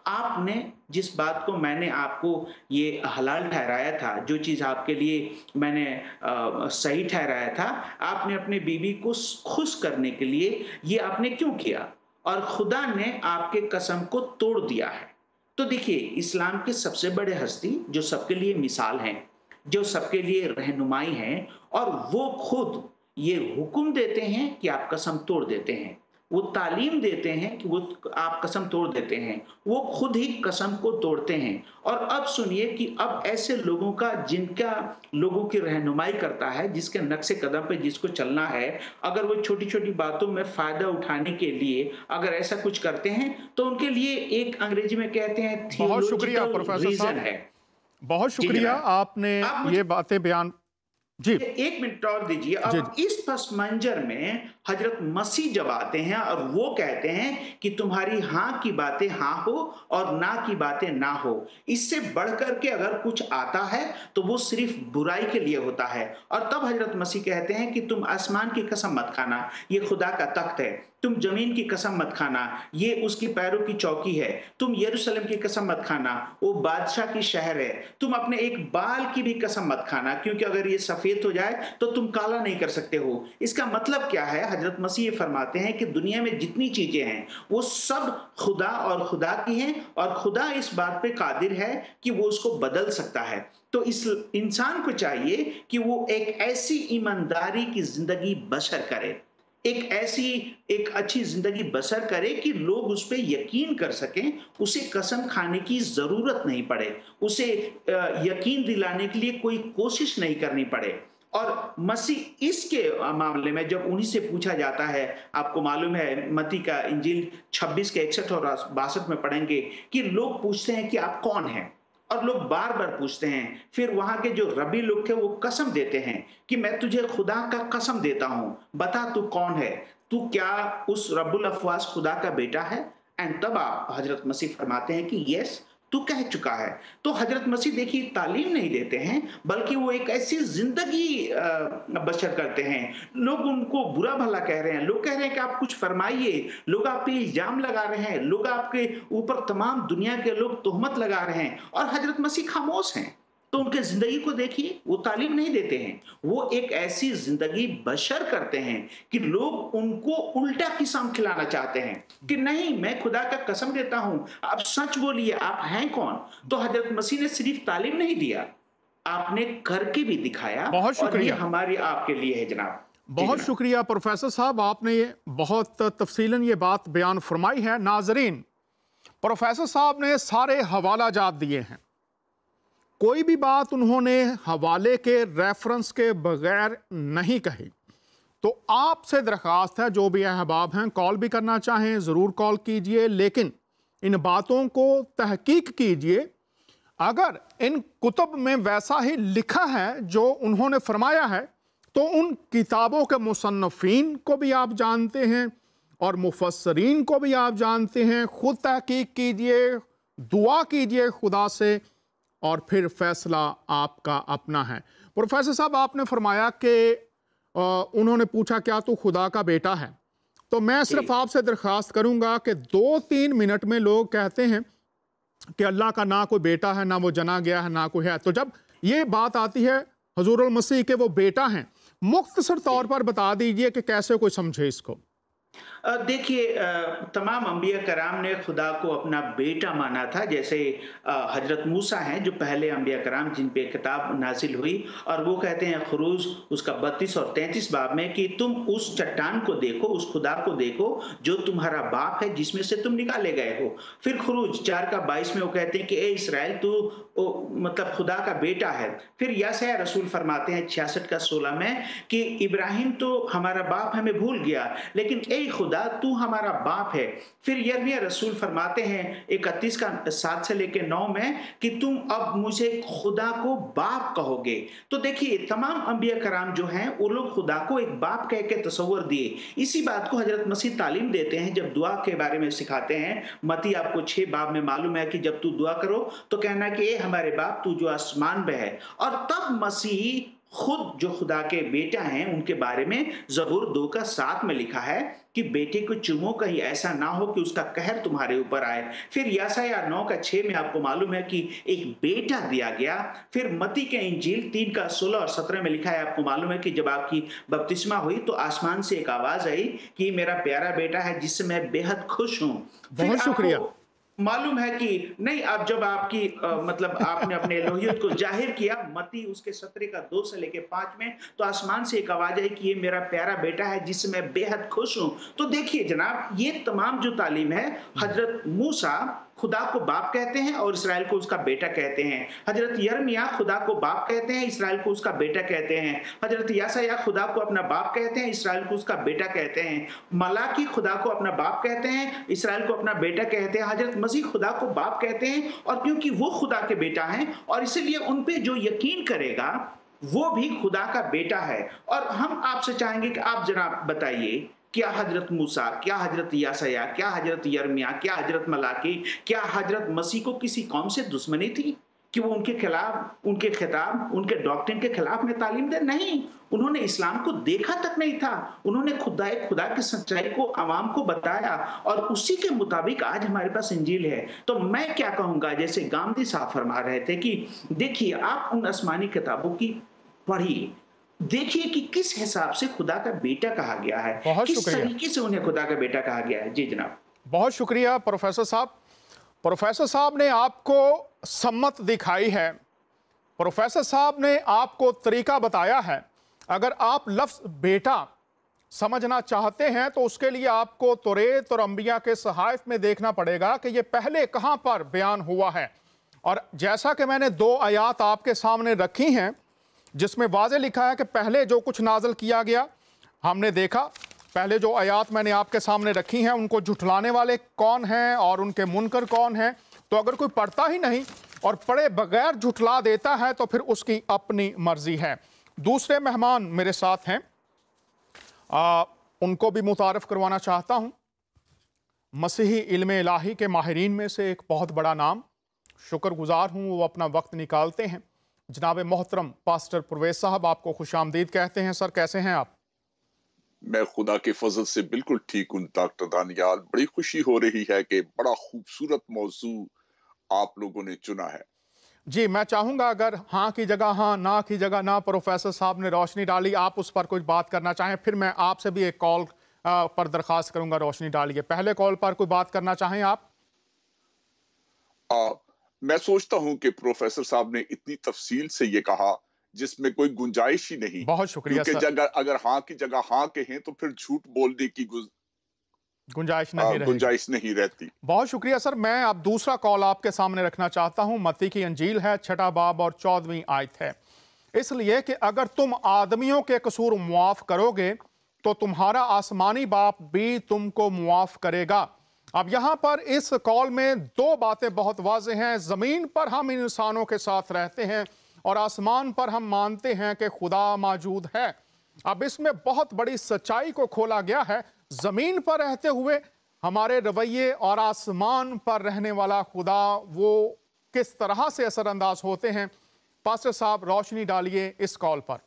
आपने जिस बात को मैंने आपको ये हलाल ठहराया था, जो चीज़ आपके लिए मैंने सही ठहराया था, आपने अपने बीवी को खुश करने के लिए ये आपने क्यों किया, और खुदा ने आपके कसम को तोड़ दिया है। तो देखिए, इस्लाम के सबसे बड़े हस्ती जो सबके लिए मिसाल हैं, जो सबके लिए रहनुमाई हैं, और वो खुद ये हुक्म देते हैं कि आप कसम तोड़ देते हैं, वो तालीम देते हैं कि वो आप कसम तोड़ देते हैं, वो खुद ही कसम को तोड़ते हैं। और अब सुनिए कि अब ऐसे लोगों का जिनका लोगों की रहनुमाई करता है, जिसके नक्शे कदम पे जिसको चलना है, अगर वो छोटी छोटी बातों में फायदा उठाने के लिए अगर ऐसा कुछ करते हैं तो उनके लिए एक अंग्रेजी में कहते हैं बहुत शुक्रिया प्रोफेसर साहब, बहुत शुक्रिया, आपने ये बातें बयान। जी, एक मिनट और दीजिए। अब इस पस मंजर में हजरत मसीह जब आते हैं और वो कहते हैं कि तुम्हारी हाँ की बातें हाँ हो और ना की बातें ना हो, इससे बढ़कर के अगर कुछ आता है तो वो सिर्फ बुराई के लिए होता है। और तब हजरत मसीह कहते हैं कि तुम आसमान की कसम मत खाना, ये खुदा का तख्त है, तुम जमीन की कसम मत खाना, ये उसकी पैरों की चौकी है, तुम यरूशलेम की कसम मत खाना, वो बादशाह की शहर है, तुम अपने एक बाल की भी कसम मत खाना, क्योंकि अगर ये सफेद हो जाए तो तुम काला नहीं कर सकते हो। इसका मतलब क्या है? हजरत मसीह ये फरमाते हैं कि दुनिया में जितनी चीजें हैं वो सब खुदा और खुदा की हैं, और खुदा इस बात पे कादिर है कि वो उसको बदल सकता है। तो इस इंसान को चाहिए कि वो एक ऐसी ईमानदारी की जिंदगी बसर करे, एक अच्छी जिंदगी बसर करे कि लोग उस पर यकीन कर सकें, उसे कसम खाने की जरूरत नहीं पड़े, उसे यकीन दिलाने के लिए कोई कोशिश नहीं करनी पड़े। और मसीह इसके मामले में जब उन्हीं से पूछा जाता है, आपको मालूम है मत्ती का इंजील 26:61 और 62 में पढ़ेंगे कि लोग पूछते हैं कि आप कौन हैं, और लोग बार बार पूछते हैं। फिर वहां के जो रबी लोग थे वो कसम देते हैं कि मैं तुझे खुदा का कसम देता हूं, बता तू कौन है, तू क्या उस रब्बुल अफवास खुदा का बेटा है? एंड तब आप हजरत मसीह फरमाते हैं कि यस, तू कह चुका है। तो हजरत मसीह देखिए तालीम नहीं देते हैं, बल्कि वो एक ऐसी जिंदगी बसर करते हैं। लोग उनको बुरा भला कह रहे हैं, लोग कह रहे हैं कि आप कुछ फरमाइए, लोग आप पे इल्जाम लगा रहे हैं, लोग आपके ऊपर तमाम दुनिया के लोग तोहमत लगा रहे हैं, और हजरत मसीह खामोश हैं। तो उनके जिंदगी को देखिए, वो तालीम नहीं देते हैं, वो एक ऐसी जिंदगी बशर करते हैं कि लोग उनको उल्टा किस्म खिलाना चाहते हैं कि नहीं, मैं खुदा का कसम देता हूं, आप सच बोलिए, आप हैं कौन? तो हजरत मसीह ने सिर्फ तालीम नहीं दिया, आपने करके भी दिखाया। बहुत शुक्रिया, और ये हमारी आपके लिए है जनाब। बहुत शुक्रिया प्रोफेसर साहब, आपने ये बहुत तफसीलन ये बात बयान फरमाई है। नाजरीन, प्रोफेसर साहब ने सारे हवाला जात दिए हैं, कोई भी बात उन्होंने हवाले के रेफरेंस के बगैर नहीं कही। तो आपसे दरख्वास्त है, जो भी अहबाब हैं कॉल भी करना चाहें ज़रूर कॉल कीजिए, लेकिन इन बातों को तहकीक कीजिए। अगर इन कुतुब में वैसा ही लिखा है जो उन्होंने फरमाया है, तो उन किताबों के मुसन्नफ़ीन को भी आप जानते हैं और मुफस्सरीन को भी आप जानते हैं। खुद तहकीक कीजिए, दुआ कीजिए खुदा से, और फिर फैसला आपका अपना है। प्रोफेसर साहब, आपने फरमाया कि उन्होंने पूछा क्या तू खुदा का बेटा है, तो मैं सिर्फ आपसे दरख्वास्त करूंगा कि 2-3 मिनट में लोग कहते हैं कि अल्लाह का ना कोई बेटा है, ना वो जना गया है, ना कोई है। तो जब ये बात आती है हुजूरुल मसीह के वो बेटा हैं, मुख्तसर तौर पर बता दीजिए कि कैसे कोई समझे इसको। देखिए, तमाम अंबिया कराम ने खुदा को अपना बेटा माना था। जैसे हजरत मूसा हैं जो पहले अंबिया कराम जिन पे किताब नाजिल हुई, और वो कहते हैं खुरूज उसका 32 और 33 बाब में कि तुम उस चट्टान को देखो, उस खुदा को देखो जो तुम्हारा बाप है जिसमें से तुम निकाले गए हो। फिर खुरूज 4 का 22 में वो कहते हैं कि ए इसराइल तू मतलब खुदा का बेटा है। फिर यशायाह रसूल फरमाते हैं 66 का 16 में कि इब्राहिम तो हमारा बाप हमें भूल गया, लेकिन ए खुदा तू हमारा बाप है। फिर यिर्मयाह रसूल फरमाते हैं 31 का 7 से लेकर 9 में कि तुम अब मुझे खुदा को बाप कहोगे। तो देखिए, तमाम अंबिया कराम जो हैं वो लोग खुदा को एक बाप कह के तस्वर दिए। इसी बात को हजरत मसीह तालीम देते हैं जब दुआ के बारे में सिखाते हैं। मती आपको 6 बाब में मालूम है कि जब तू दुआ करो तो कहना कि ए हमारे बाप तू जो आसमान में है। और तब मसीह खुद जो खुदा के बेटा हैं उनके बारे में ज़बूर 2 का 7 में लिखा है कि बेटे को चुमो, कहीं ऐसा ना हो कि उसका कहर तुम्हारे ऊपर आए। फिर यशायाह 9 का 6 में आपको मालूम है कि एक बेटा दिया गया। फिर मती के इंजील 3 का 16 और 17 में लिखा है, आपको मालूम है कि जब आपकी बपतिस्मा हुई तो आसमान से एक आवाज आई कि मेरा प्यारा बेटा है जिससे मैं बेहद खुश हूं। बहुत शुक्रिया। मालूम है कि नहीं, अब जब आपकी मतलब आपने अपने एलोहियत को जाहिर किया मती उसके 17 का 2 से लेके 5 में, तो आसमान से एक आवाज आई कि ये मेरा प्यारा बेटा है जिससे मैं बेहद खुश हूं। तो देखिए जनाब, ये तमाम जो तालीम है, हजरत मूसा खुदा को बाप कहते हैं और इसराइल को उसका बेटा कहते हैं। हजरत यिर्मयाह खुदा को बाप कहते हैं, इसराइल को उसका बेटा कहते हैं। हजरत यशायाह खुदा को अपना बाप कहते हैं, इसराइल को उसका बेटा कहते हैं। मलाकी खुदा को अपना बाप कहते हैं, इसराइल को अपना बेटा कहते हैं। हजरत मसीह खुदा को बाप कहते हैं, और क्योंकि वो खुदा के बेटा हैं और इसलिए उन पे जो यकीन करेगा वो भी खुदा का बेटा है। और हम आपसे चाहेंगे कि आप जनाब बताइए, क्या हजरत मूसा, क्या हजरत यशायाह, क्या हजरत यिर्मयाह, क्या हजरत मलाकी, क्या हजरत मसीह को किसी कौम से दुश्मनी थी कि वो उनके खिलाफ, उनके खिताब, उनके डॉक्ट्रिन के खिलाफ में तालीम दे? नहीं, उन्होंने इस्लाम को देखा तक नहीं था। उन्होंने खुदा की सच्चाई को आवाम को बताया और उसी के मुताबिक आज हमारे पास इंजील है। तो मैं क्या कहूंगा, जैसे गांधी साहब फरमा रहे थे कि देखिए आप उन आसमानी किताबों की पढ़िए, देखिए कि किस हिसाब से खुदा का बेटा कहा गया है, किस तरीके से उन्हें खुदा का बेटा कहा गया है। जी जनाब, बहुत शुक्रिया प्रोफेसर साहब। प्रोफेसर साहब ने आपको सम्मत दिखाई है, प्रोफेसर साहब ने आपको तरीका बताया है। अगर आप लफ्ज बेटा समझना चाहते हैं तो उसके लिए आपको तौरेत और अंबिया के सहाइफ में देखना पड़ेगा कि ये पहले कहां पर बयान हुआ है। और जैसा कि मैंने 2 आयात आपके सामने रखी हैं जिसमें वाज़े लिखा है कि पहले जो कुछ नाज़िल किया गया, हमने देखा पहले जो आयात मैंने आपके सामने रखी हैं उनको झुठलाने वाले कौन हैं और उनके मुनकर कौन हैं। तो अगर कोई पढ़ता ही नहीं और पढ़े बगैर झुठला देता है तो फिर उसकी अपनी मर्जी है। दूसरे मेहमान मेरे साथ हैं, उनको भी मुतारफ़ करवाना चाहता हूँ। मसीही इल्म इलाही के माहिरीन में से एक बहुत बड़ा नाम, शुक्रगुजार हूँ वो अपना वक्त निकालते हैं, जनाब मोहतरम पास्टर परवेज साहब, आपको खुशामदीद कहते हैं। सर कैसे हैं आप? मैं खुदा के फजल से बिल्कुल ठीक हूँ डॉक्टर दानियाल। बड़ी खुशी हो रही है कि बड़ा खूबसूरत मौजू आप लोगों ने चुना है। जी, मैं चाहूंगा अगर हाँ की जगह हाँ, ना की जगह ना, प्रोफेसर साहब ने रोशनी डाली, आप उस पर कुछ बात करना चाहें, फिर मैं आपसे भी एक कॉल पर दरख्वास्त करूंगा, रोशनी डालिए। पहले कॉल पर कोई बात करना चाहें आप? मैं सोचता हूं कि प्रोफेसर साहब ने इतनी तफसील से ये कहा जिसमें कोई गुंजाइश ही नहीं। बहुत शुक्रिया सर। अगर हाँ की जगह हाँ कहें तो फिर झूठ बोलने की गुंजाइश नहीं रहती। बहुत शुक्रिया सर। मैं अब दूसरा कॉल आपके सामने रखना चाहता हूं। मत्ती की अंजील है, 6 बाब और 14वीं आयत है, इसलिए कि अगर तुम आदमियों के कसूर मुआफ करोगे तो तुम्हारा आसमानी बाप भी तुमको मुआफ करेगा। अब यहां पर इस कॉल में दो बातें बहुत वाज़ेह हैं। ज़मीन पर हम इंसानों के साथ रहते हैं और आसमान पर हम मानते हैं कि खुदा मौजूद है। अब इसमें बहुत बड़ी सच्चाई को खोला गया है। ज़मीन पर रहते हुए हमारे रवैये और आसमान पर रहने वाला खुदा वो किस तरह से असरअंदाज होते हैं। पास्टर साहब, रोशनी डालिए इस कॉल पर।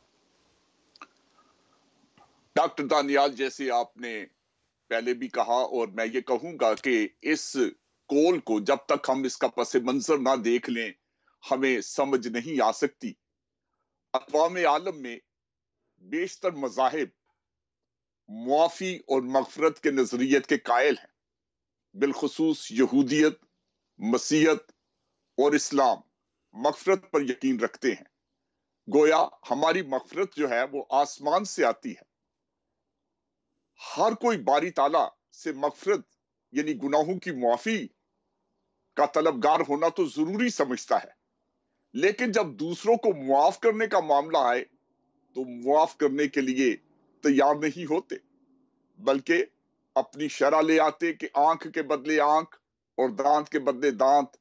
डॉक्टर दानियाल, जैसे आपने पहले भी कहा और मैं ये कहूंगा कि इस कॉल को जब तक हम इसका पस मंजर ना देख लें हमें समझ नहीं आ सकती। अक़वाम आलम में बेशतर मज़ाहिब मुआफ़ी और मग़फ़िरत के नज़रियत के कायल हैं। बिलखुसूस यहूदियत, मसीहत और इस्लाम मग़फ़िरत पर यकीन रखते हैं। गोया हमारी मग़फ़िरत जो है वो आसमान से आती है। हर कोई बारी ताला से मग़फ़िरत यानी गुनाहों की मुआफ़ी का तलबगार होना तो जरूरी समझता है, लेकिन जब दूसरों को मुआफ़ करने का मामला आए तो मुआफ़ करने के लिए तैयार नहीं होते, बल्कि अपनी शरह ले आते कि आंख के बदले आंख और दांत के बदले दांत,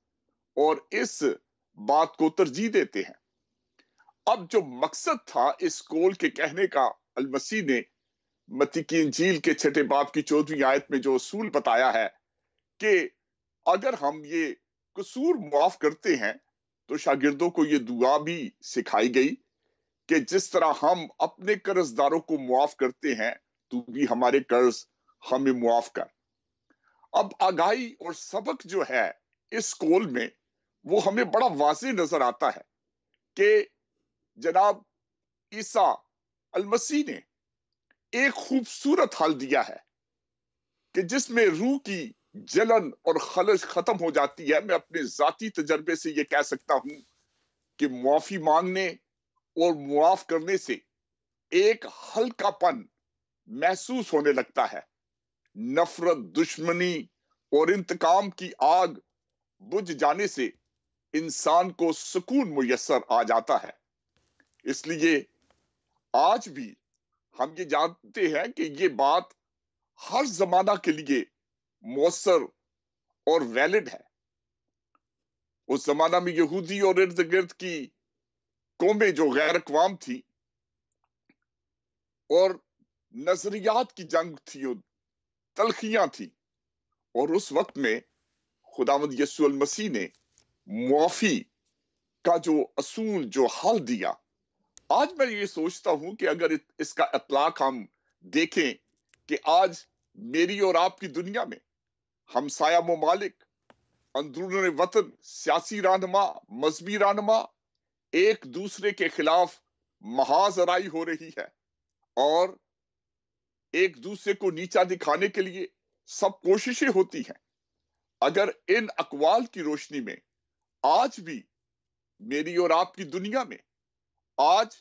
और इस बात को तरजीह देते हैं। अब जो मकसद था इस कौल के कहने का, अल मसीह ने मत्ती की इंजील के 6 बाब की 14वीं आयत में जो उसूल बताया है कि अगर हम ये कसूर मुआफ करते हैं तो शागिर्दों को ये दुआ भी सिखाई गई कि जिस तरह हम अपने कर्जदारों को मुआफ करते हैं तू भी हमारे कर्ज हमें मुआफ कर। अब आगाही और सबक जो है इस कौल में वो हमें बड़ा वाज़ेह नजर आता है कि जनाब ईसा अल मसीह ने एक खूबसूरत हल दिया है कि जिसमें रूह की जलन और खलश खत्म हो जाती है। मैं अपने जाती तजर्बे से ये कह सकता हूं कि मुआफी मांगने और मुआफ करने से एक हल्कापन महसूस होने लगता है। नफरत, दुश्मनी और इंतकाम की आग बुझ जाने से इंसान को सुकून मुयस्सर आ जाता है। इसलिए आज भी हम ये जानते हैं कि ये बात हर जमाना के लिए मौसर और वैलिड है। उस जमाना में यहूदी और इर्द गिर्द की कौमें जो गैर अक़वाम थी और नजरियात की जंग थी और तलखियां थी, और उस वक्त में खुदावंद यीशु अल मसीह ने मुआफी का जो असूल, जो हल दिया, आज मैं ये सोचता हूं कि अगर इसका इतलाक हम देखें कि आज मेरी और आपकी दुनिया में हमसाया ममालिक, अंदरून वतन, सियासी रहनुमा, मजहबी रहनुमा एक दूसरे के खिलाफ महाजराई हो रही है और एक दूसरे को नीचा दिखाने के लिए सब कोशिशें होती हैं। अगर इन अकवाल की रोशनी में आज भी मेरी और आपकी दुनिया में, आज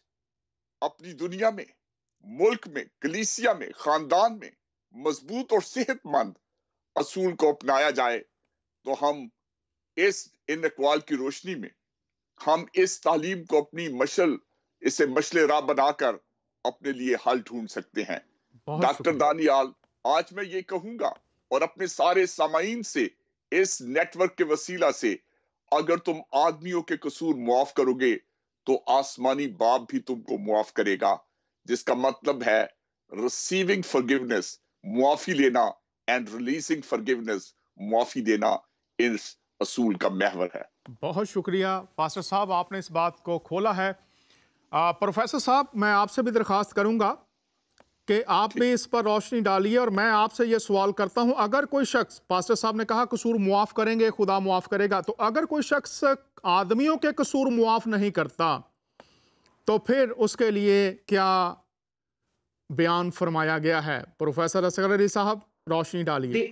अपनी दुनिया में, मुल्क में, कलीसिया में, खानदान में मजबूत और सेहतमंद असूल को अपनाया जाए तो हम इन अकवाल की रोशनी में हम इस तालीम को अपनी इसे मशले राह बनाकर अपने लिए हल ढूंढ सकते हैं। डॉक्टर दानियाल, आज मैं ये कहूंगा और अपने सारे सामाईन से इस नेटवर्क के वसीला से, अगर तुम आदमियों के कसूर मुआफ करोगे तो आसमानी बाप भी तुमको मुआफ करेगा, जिसका मतलब है रिसीविंग फॉरगिवनेस, मुआफी लेना, एंड रिलीजिंग फॉरगिवनेस, मुआफी देना इस असूल का महवर है। बहुत शुक्रिया पास्टर साहब, आपने इस बात को खोला है। प्रोफेसर साहब, मैं आपसे भी दरख्वास्त करूंगा कि आप भी इस पर रोशनी डालिए और मैं आपसे ये सवाल करता हूं, अगर कोई शख्स, पास्टर साहब ने कहा कसूर मुआफ करेंगे, खुदा मुआफ करेगा, तो अगर कोई शख्स आदमियों के कसूर मुआफ नहीं करता तो फिर उसके लिए क्या बयान फरमाया गया है? प्रोफेसर असगर अली साहब, रोशनी डालिए।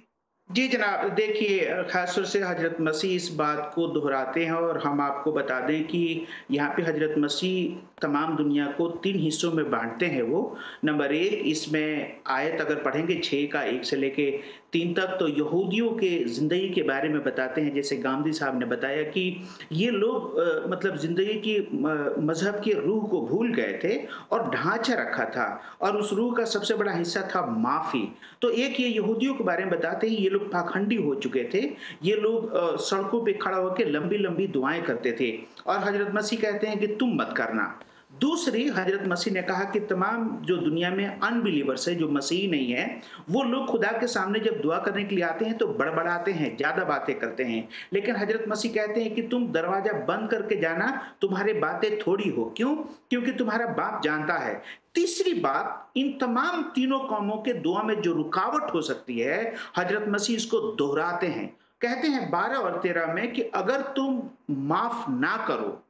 जी जनाब, देखिए ख़ासतौर से हज़रत मसीह इस बात को दोहराते हैं और हम आपको बता दें कि यहाँ पे हज़रत मसीह तमाम दुनिया को 3 हिस्सों में बाँटते हैं वो। नंबर 1 इसमें आयत अगर पढ़ेंगे 6 का 1 से लेके 3 तक तो यहूदियों के ज़िंदगी के बारे में बताते हैं। जैसे गांधी साहब ने बताया कि ये लोग मतलब ज़िंदगी की मज़हब की रूह को भूल गए थे और ढाँचा रखा था और उस रूह का सबसे बड़ा हिस्सा था माफ़ी। तो एक ये यहूदियों के बारे में बताते हैं, ये लोग पाखंडी हो चुके थे। ये लोग सड़कों पे खड़ा होकर लंबी-लंबी दुआएं करते थे और हज़रत मसीह कहते हैं कि तुम मत करना। दूसरी हज़रत मसीह ने कहा कि तमाम जो दुनिया में अनबिलीवर्स है, जो मसीही नहीं है, वो लोग खुदा के सामने जब दुआ करने के लिए आते हैं तो बड़बड़ाते हैं, ज़्यादा बातें करते हैं। लेकिन हज़रत मसीह कहते हैं कि तुम दरवाज़ा बंद करके जाना, तुम्हारी बातें थोड़ी हो। क्यों? क्योंकि तुम्हारा बाप जानता है। तीसरी बात, इन तमाम तीनों कौमों के दुआ में जो रुकावट हो सकती है, हज़रत मसीह इसको दोहराते हैं। कहते हैं 12 और 13 में कि अगर तुम माफ़ ना करो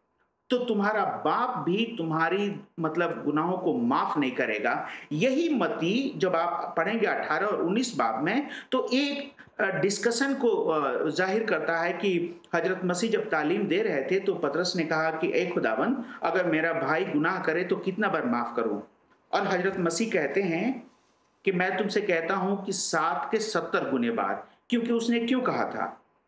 तो तुम्हारा बाप भी तुम्हारी मतलब गुनाहों को माफ नहीं करेगा। यही मत्ती जब आप पढ़ेंगे 18 और 19 बाब में तो एक डिस्कशन को जाहिर करता है कि हजरत मसीह जब तालीम दे रहे थे तो पतरस ने कहा कि ए खुदावन, अगर मेरा भाई गुनाह करे तो कितना बार माफ करूं? और हजरत मसीह कहते हैं कि मैं तुमसे कहता हूं कि 7 के 70 गुने बार। क्योंकि उसने क्यों कहा था?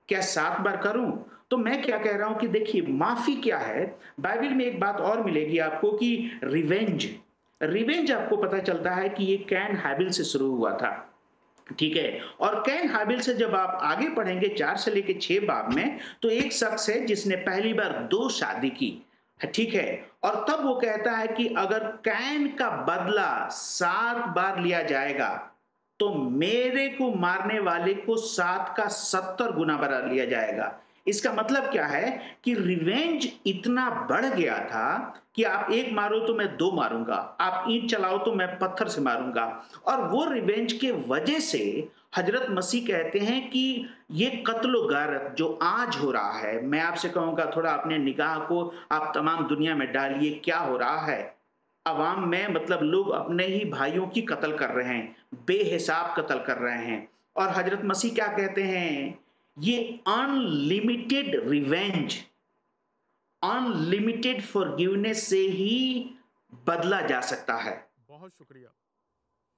क्या 7 बार करूं? तो मैं क्या कह रहा हूं कि देखिए माफी क्या है। बाइबल में एक बात और मिलेगी आपको कि रिवेंज आपको पता चलता है कि ये कैन हाबिल से शुरू हुआ था, ठीक है। और कैन हाबिल से जब आप आगे पढ़ेंगे 4 से लेके 6 बाब में तो एक शख्स है जिसने पहली बार 2 शादी की, ठीक है। और तब वो कहता है कि अगर कैन का बदला 7 बार लिया जाएगा तो मेरे को मारने वाले को 7 का 70 गुना बढ़ा लिया जाएगा। इसका मतलब क्या है कि रिवेंज इतना बढ़ गया था कि आप एक मारो तो मैं 2 मारूंगा, आप ईंट चलाओ तो मैं पत्थर से मारूंगा। और वो रिवेंज के वजह से हजरत मसीह कहते हैं कि ये कत्लो गारत जो आज हो रहा है, मैं आपसे कहूंगा थोड़ा अपने निगाह को आप तमाम दुनिया में डालिए, क्या हो रहा है अवाम में। मतलब लोग अपने ही भाइयों की कत्ल कर रहे हैं, बेहिसाब कत्ल कर रहे हैं। और हजरत मसीह क्या कहते हैं? ये अनलिमिटेड रिवेंज, अनलिमिटेड फॉरगिवनेस से ही बदला जा सकता है। बहुत शुक्रिया।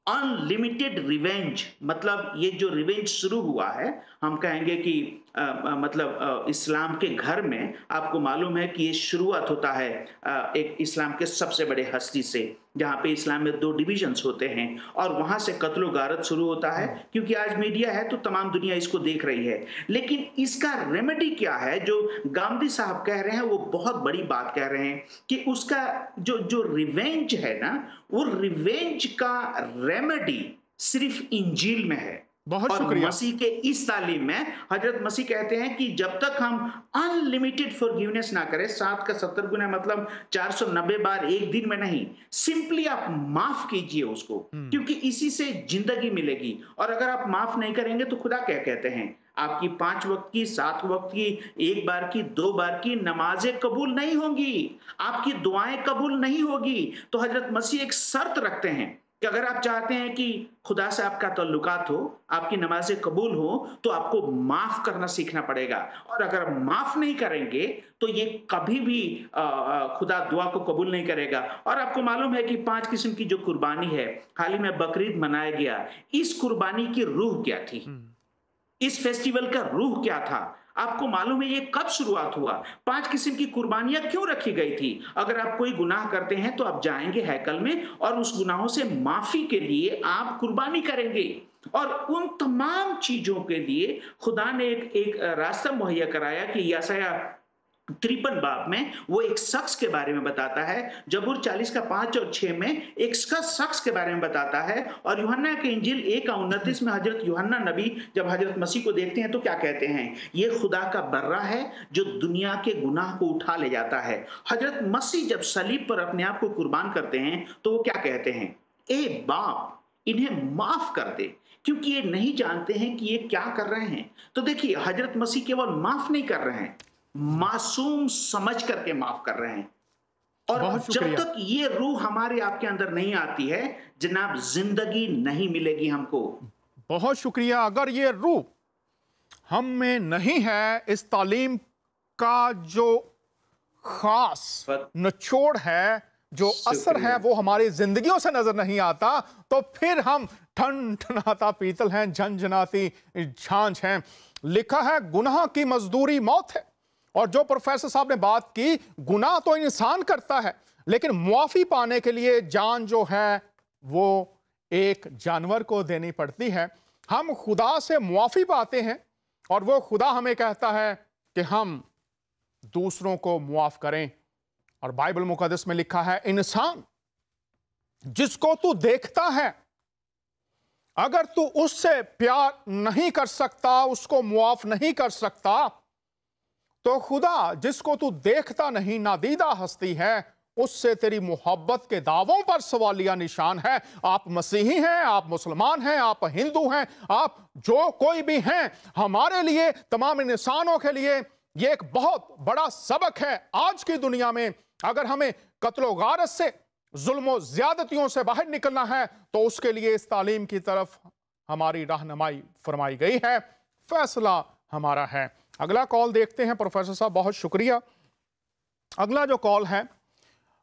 अनलिमिटेड रिवेंज मतलब ये जो रिवेंज शुरू हुआ है, हम कहेंगे कि मतलब इस्लाम के घर में आपको मालूम है कि ये शुरुआत होता है एक इस्लाम के सबसे बड़े हस्ती से, जहाँ पे इस्लाम में 2 डिविजन्स होते हैं और वहाँ से कत्लो गारत शुरू होता है। क्योंकि आज मीडिया है तो तमाम दुनिया इसको देख रही है। लेकिन इसका रेमेडी क्या है? जो गांधी साहब कह रहे हैं वो बहुत बड़ी बात कह रहे हैं कि उसका जो रिवेंज है ना, वो रिवेंज का रेमेडी सिर्फ इंजील में है। बहुत और शुक्रिया। मसीह के इस तालीम में हजरत मसीह कहते हैं कि जब तक हम अनलिमिटेड फॉरगिवनेस ना करें, 7 का 70 गुना मतलब 490 बार एक दिन में नहीं, सिंपली आप माफ कीजिए उसको, क्योंकि इसी से जिंदगी मिलेगी। और अगर आप माफ नहीं करेंगे तो खुदा क्या कहते हैं? आपकी 5 वक्त की, 7 वक्त की, 1 बार की, 2 बार की नमाजें कबूल नहीं होंगी, आपकी दुआएं कबूल नहीं होगी। तो हजरत मसीह एक शर्त रखते हैं कि अगर आप चाहते हैं कि खुदा से आपका ताल्लुकात हो, आपकी नमाजें कबूल हो, तो आपको माफ करना सीखना पड़ेगा। और अगर माफ नहीं करेंगे तो ये कभी भी खुदा दुआ को कबूल नहीं करेगा। और आपको मालूम है कि 5 किस्म की जो कुर्बानी है, हाल ही में बकरीद मनाया गया, इस कुर्बानी की रूह क्या थी? इस फेस्टिवल का रूह क्या था? आपको मालूम है ये कब शुरुआत हुआ? 5 किस्म की कुर्बानियां क्यों रखी गई थी? अगर आप कोई गुनाह करते हैं तो आप जाएंगे हैकल में और उस गुनाहों से माफी के लिए आप कुर्बानी करेंगे। और उन तमाम चीजों के लिए खुदा ने एक रास्ता मुहैया कराया कि यशायाह 53 बाब में वो एक शख्स के बारे में बताता है। जबूर 40 का 5 और 6 में एक शख्स के बारे में बताता है। और यूहन्ना के इंजील 1 का 29 में हजरत यूहन्ना नबी जब हजरत मसीह को देखते हैं तो क्या कहते हैं? ये खुदा का बर्रा है जो दुनिया के गुनाह को उठा ले जाता है। हजरत मसीह जब सलीब पर अपने आप को कुर्बान करते हैं तो वो क्या कहते हैं? ए बाप, इन्हें माफ कर दे क्योंकि ये नहीं जानते हैं कि ये क्या कर रहे हैं। तो देखिए हजरत मसीह केवल माफ नहीं कर रहे हैं, मासूम समझ करके माफ कर रहे हैं। और जब तक ये रूह हमारे आपके अंदर नहीं आती है जनाब, जिंदगी नहीं मिलेगी हमको। बहुत शुक्रिया। अगर ये रूह ہم میں نہیں ہے اس تعلیم کا جو خاص نچوڑ ہے، جو اثر ہے، وہ ہماری زندگیوں سے نظر نہیں آتا، تو پھر ہم ٹھن ٹھناتا پیتل ہیں، جھنجھناتی جھانجھ ہیں۔ لکھا ہے گناہ کی مزدوری موت ہے، اور جو پروفیسر صاحب نے بات کی، گناہ تو انسان کرتا ہے، لیکن معافی پانے کے لیے جان جو ہے وہ ایک جانور کو دینی پڑتی ہے۔ ہم خدا سے معافی پاتے ہیں، اور وہ خدا ہمیں کہتا ہے کہ ہم دوسروں کو معاف کریں۔ اور بائبل مقدس میں لکھا ہے انسان جس کو تو دیکھتا ہے، اگر تو اس سے پیار نہیں کر سکتا، اس کو معاف نہیں کر سکتا، تو خدا جس کو تو دیکھتا نہیں، نادیدہ ہستی ہے، اس سے تیری محبت کے دعووں پر سوالیہ نشان ہے۔ آپ مسیحی ہیں، آپ مسلمان ہیں، آپ ہندو ہیں، آپ جو کوئی بھی ہیں، ہمارے لیے، تمام انسانوں کے لیے یہ ایک بہت بڑا سبق ہے۔ آج کی دنیا میں اگر ہمیں قتل و غارت سے، ظلم و زیادتیوں سے باہر نکلنا ہے، تو اس کے لیے اس تعلیم کی طرف ہماری رہنمائی فرمائی گئی ہے، فیصلہ ہمارا ہے۔ اگلا کال دیکھتے ہیں پروفیسر صاحب، بہت شکریہ۔ اگلا جو کال ہے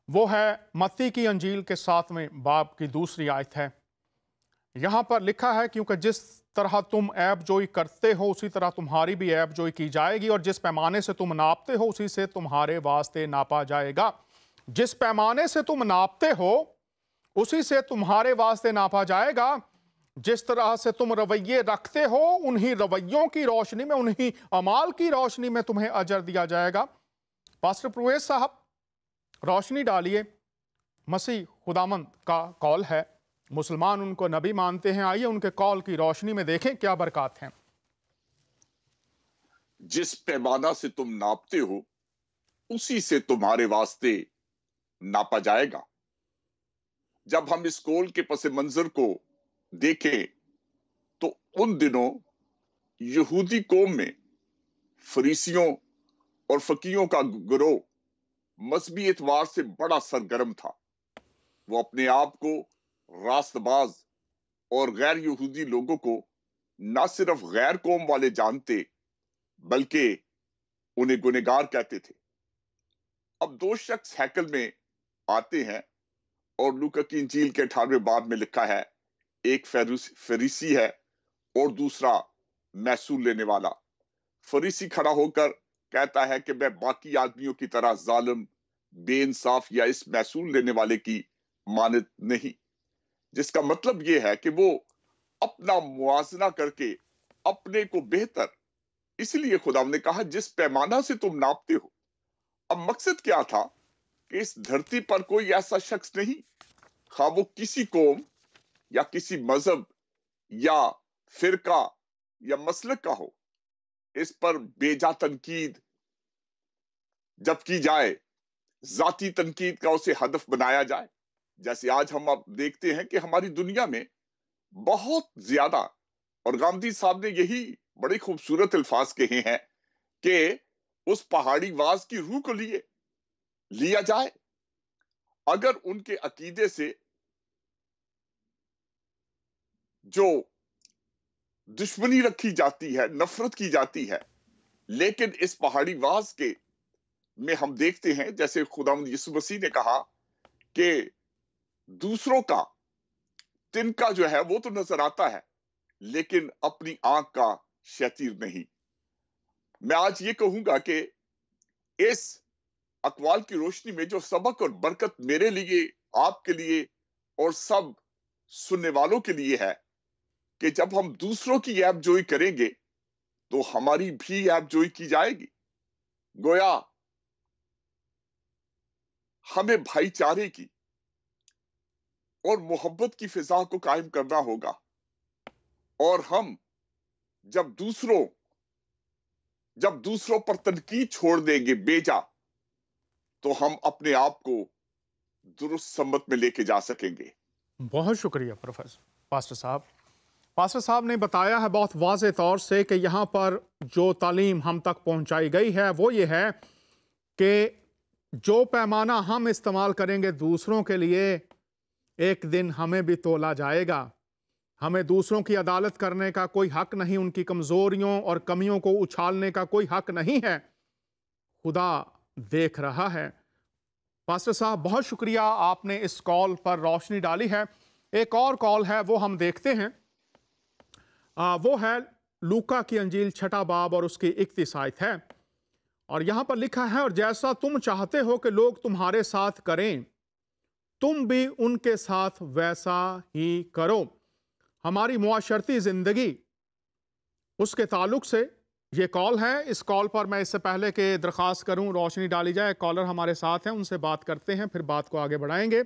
وہ ہے متی کی انجیل کے 7ویں باب کی 2 آیت ہے۔ یہاں پر لکھا ہے کیونکہ جس طرح تم عیب جوئی کرتے ہو اسی طرح تمہاری بھی عیب جوئی کی جائے گی، اور جس پیمانے سے تم ناپتے ہو اسی سے تمہارے واسطے ناپا جائے گا۔ جس پیمانے سے تم ناپتے ہو اسی سے تمہارے واسطے ناپا جائے گا۔ جس طرح سے تم رویے رکھتے ہو انہی رویوں کی روشنی میں، انہی اعمال کی روشنی میں تمہیں اجر دیا جائے گا۔ پاسٹر پرویز صاحب روشنی ڈالیے، مسیح خداوند کا کال ہے، مسلمان ان کو نبی مانتے ہیں، آئیے ان کے کال کی روشنی میں دیکھیں کیا برکات ہیں۔ جس پیمانہ سے تم ناپتے ہو اسی سے تمہارے واسطے ناپا جائے گا۔ جب ہم اس کول کے پس منظر کو دیکھیں تو ان دنوں یہودی قوم میں فریسیوں اور فقیہوں کا گروہ مذہبی اعتبار سے بڑا سرگرم تھا۔ وہ اپنے آپ کو راست باز اور غیر یہودی لوگوں کو نہ صرف غیر قوم والے جانتے بلکہ انہیں گنہگار کہتے تھے۔ اب 2 شخص ہیکل میں آتے ہیں اور لوکا کی انجیل کے 18ویں باب میں لکھا ہے ایک فریسی ہے اور دوسرا محصول لینے والا۔ فریسی کھڑا ہو کر کہتا ہے کہ میں باقی آدمیوں کی طرح ظالم، بے انصاف یا اس محصول لینے والے کی مانند نہیں، جس کا مطلب یہ ہے کہ وہ اپنا موازنہ کر کے اپنے کو بہتر، اس لیے خدا نے کہا جس پیمانہ سے تم ناپتے ہو۔ اب مقصد کیا تھا کہ اس دھرتی پر کوئی ایسا شخص نہیں، خواہ وہ کسی قوم یا کسی مذہب یا فرقہ یا مسلک کا ہو، اس پر بیجا تنقید جب کی جائے، ذاتی تنقید کا اسے ہدف بنایا جائے۔ جیسے آج ہم اب دیکھتے ہیں کہ ہماری دنیا میں بہت زیادہ، اور گاندھی صاحب نے یہی بڑے خوبصورت الفاظ کہے ہیں کہ اس پہاڑی واز کی روح کو لیا جائے۔ اگر ان کے عقیدے سے جو دشمنی رکھی جاتی ہے، نفرت کی جاتی ہے، لیکن اس پہاڑی واز کے میں ہم دیکھتے ہیں جیسے خداوند یسوع مسیح نے کہا کہ دوسروں کا تنکا جو ہے وہ تو نظر آتا ہے لیکن اپنی آنکھ کا شتیر نہیں۔ میں آج یہ کہوں گا کہ اس اقوال کی روشنی میں جو سبق اور برکت میرے لیے، آپ کے لیے اور سب سننے والوں کے لیے ہے کہ جب ہم دوسروں کی عیب جوئی کریں گے تو ہماری بھی عیب جوئی کی جائے گی۔ گویا ہمیں بھائی چارے کی اور محبت کی فضا کو قائم کرنا ہوگا، اور ہم جب دوسروں پر تنقید چھوڑ دیں گے بیجا، تو ہم اپنے آپ کو درست سمت میں لے کے جا سکیں گے۔ بہت شکریہ پاسٹر صاحب۔ پاسٹر صاحب نے بتایا ہے بہت واضح طور سے کہ یہاں پر جو تعلیم ہم تک پہنچائی گئی ہے وہ یہ ہے کہ جو پیمانہ ہم استعمال کریں گے دوسروں کے لیے، ایک دن ہمیں بھی تولا جائے گا۔ हमें दूसरों की अदालत करने का कोई हक नहीं, उनकी कमज़ोरियों और कमियों को उछालने का कोई हक नहीं है। खुदा देख रहा है। पास्टर साहब, बहुत शुक्रिया, आपने इस कॉल पर रोशनी डाली है। एक और कॉल है, वो हम देखते हैं। वो है लूका की अंजील 6 बाब और उसकी 31 आयत है, और यहां पर लिखा है, और जैसा तुम चाहते हो कि लोग तुम्हारे साथ करें, तुम भी उनके साथ वैसा ही करो। हमारी मुआशरती जिंदगी, उसके ताल्लुक से ये कॉल है। इस कॉल पर मैं इससे पहले कि दरख्वास्त करूं रोशनी डाली जाए, कॉलर हमारे साथ हैं, उनसे बात करते हैं, फिर बात को आगे बढ़ाएंगे।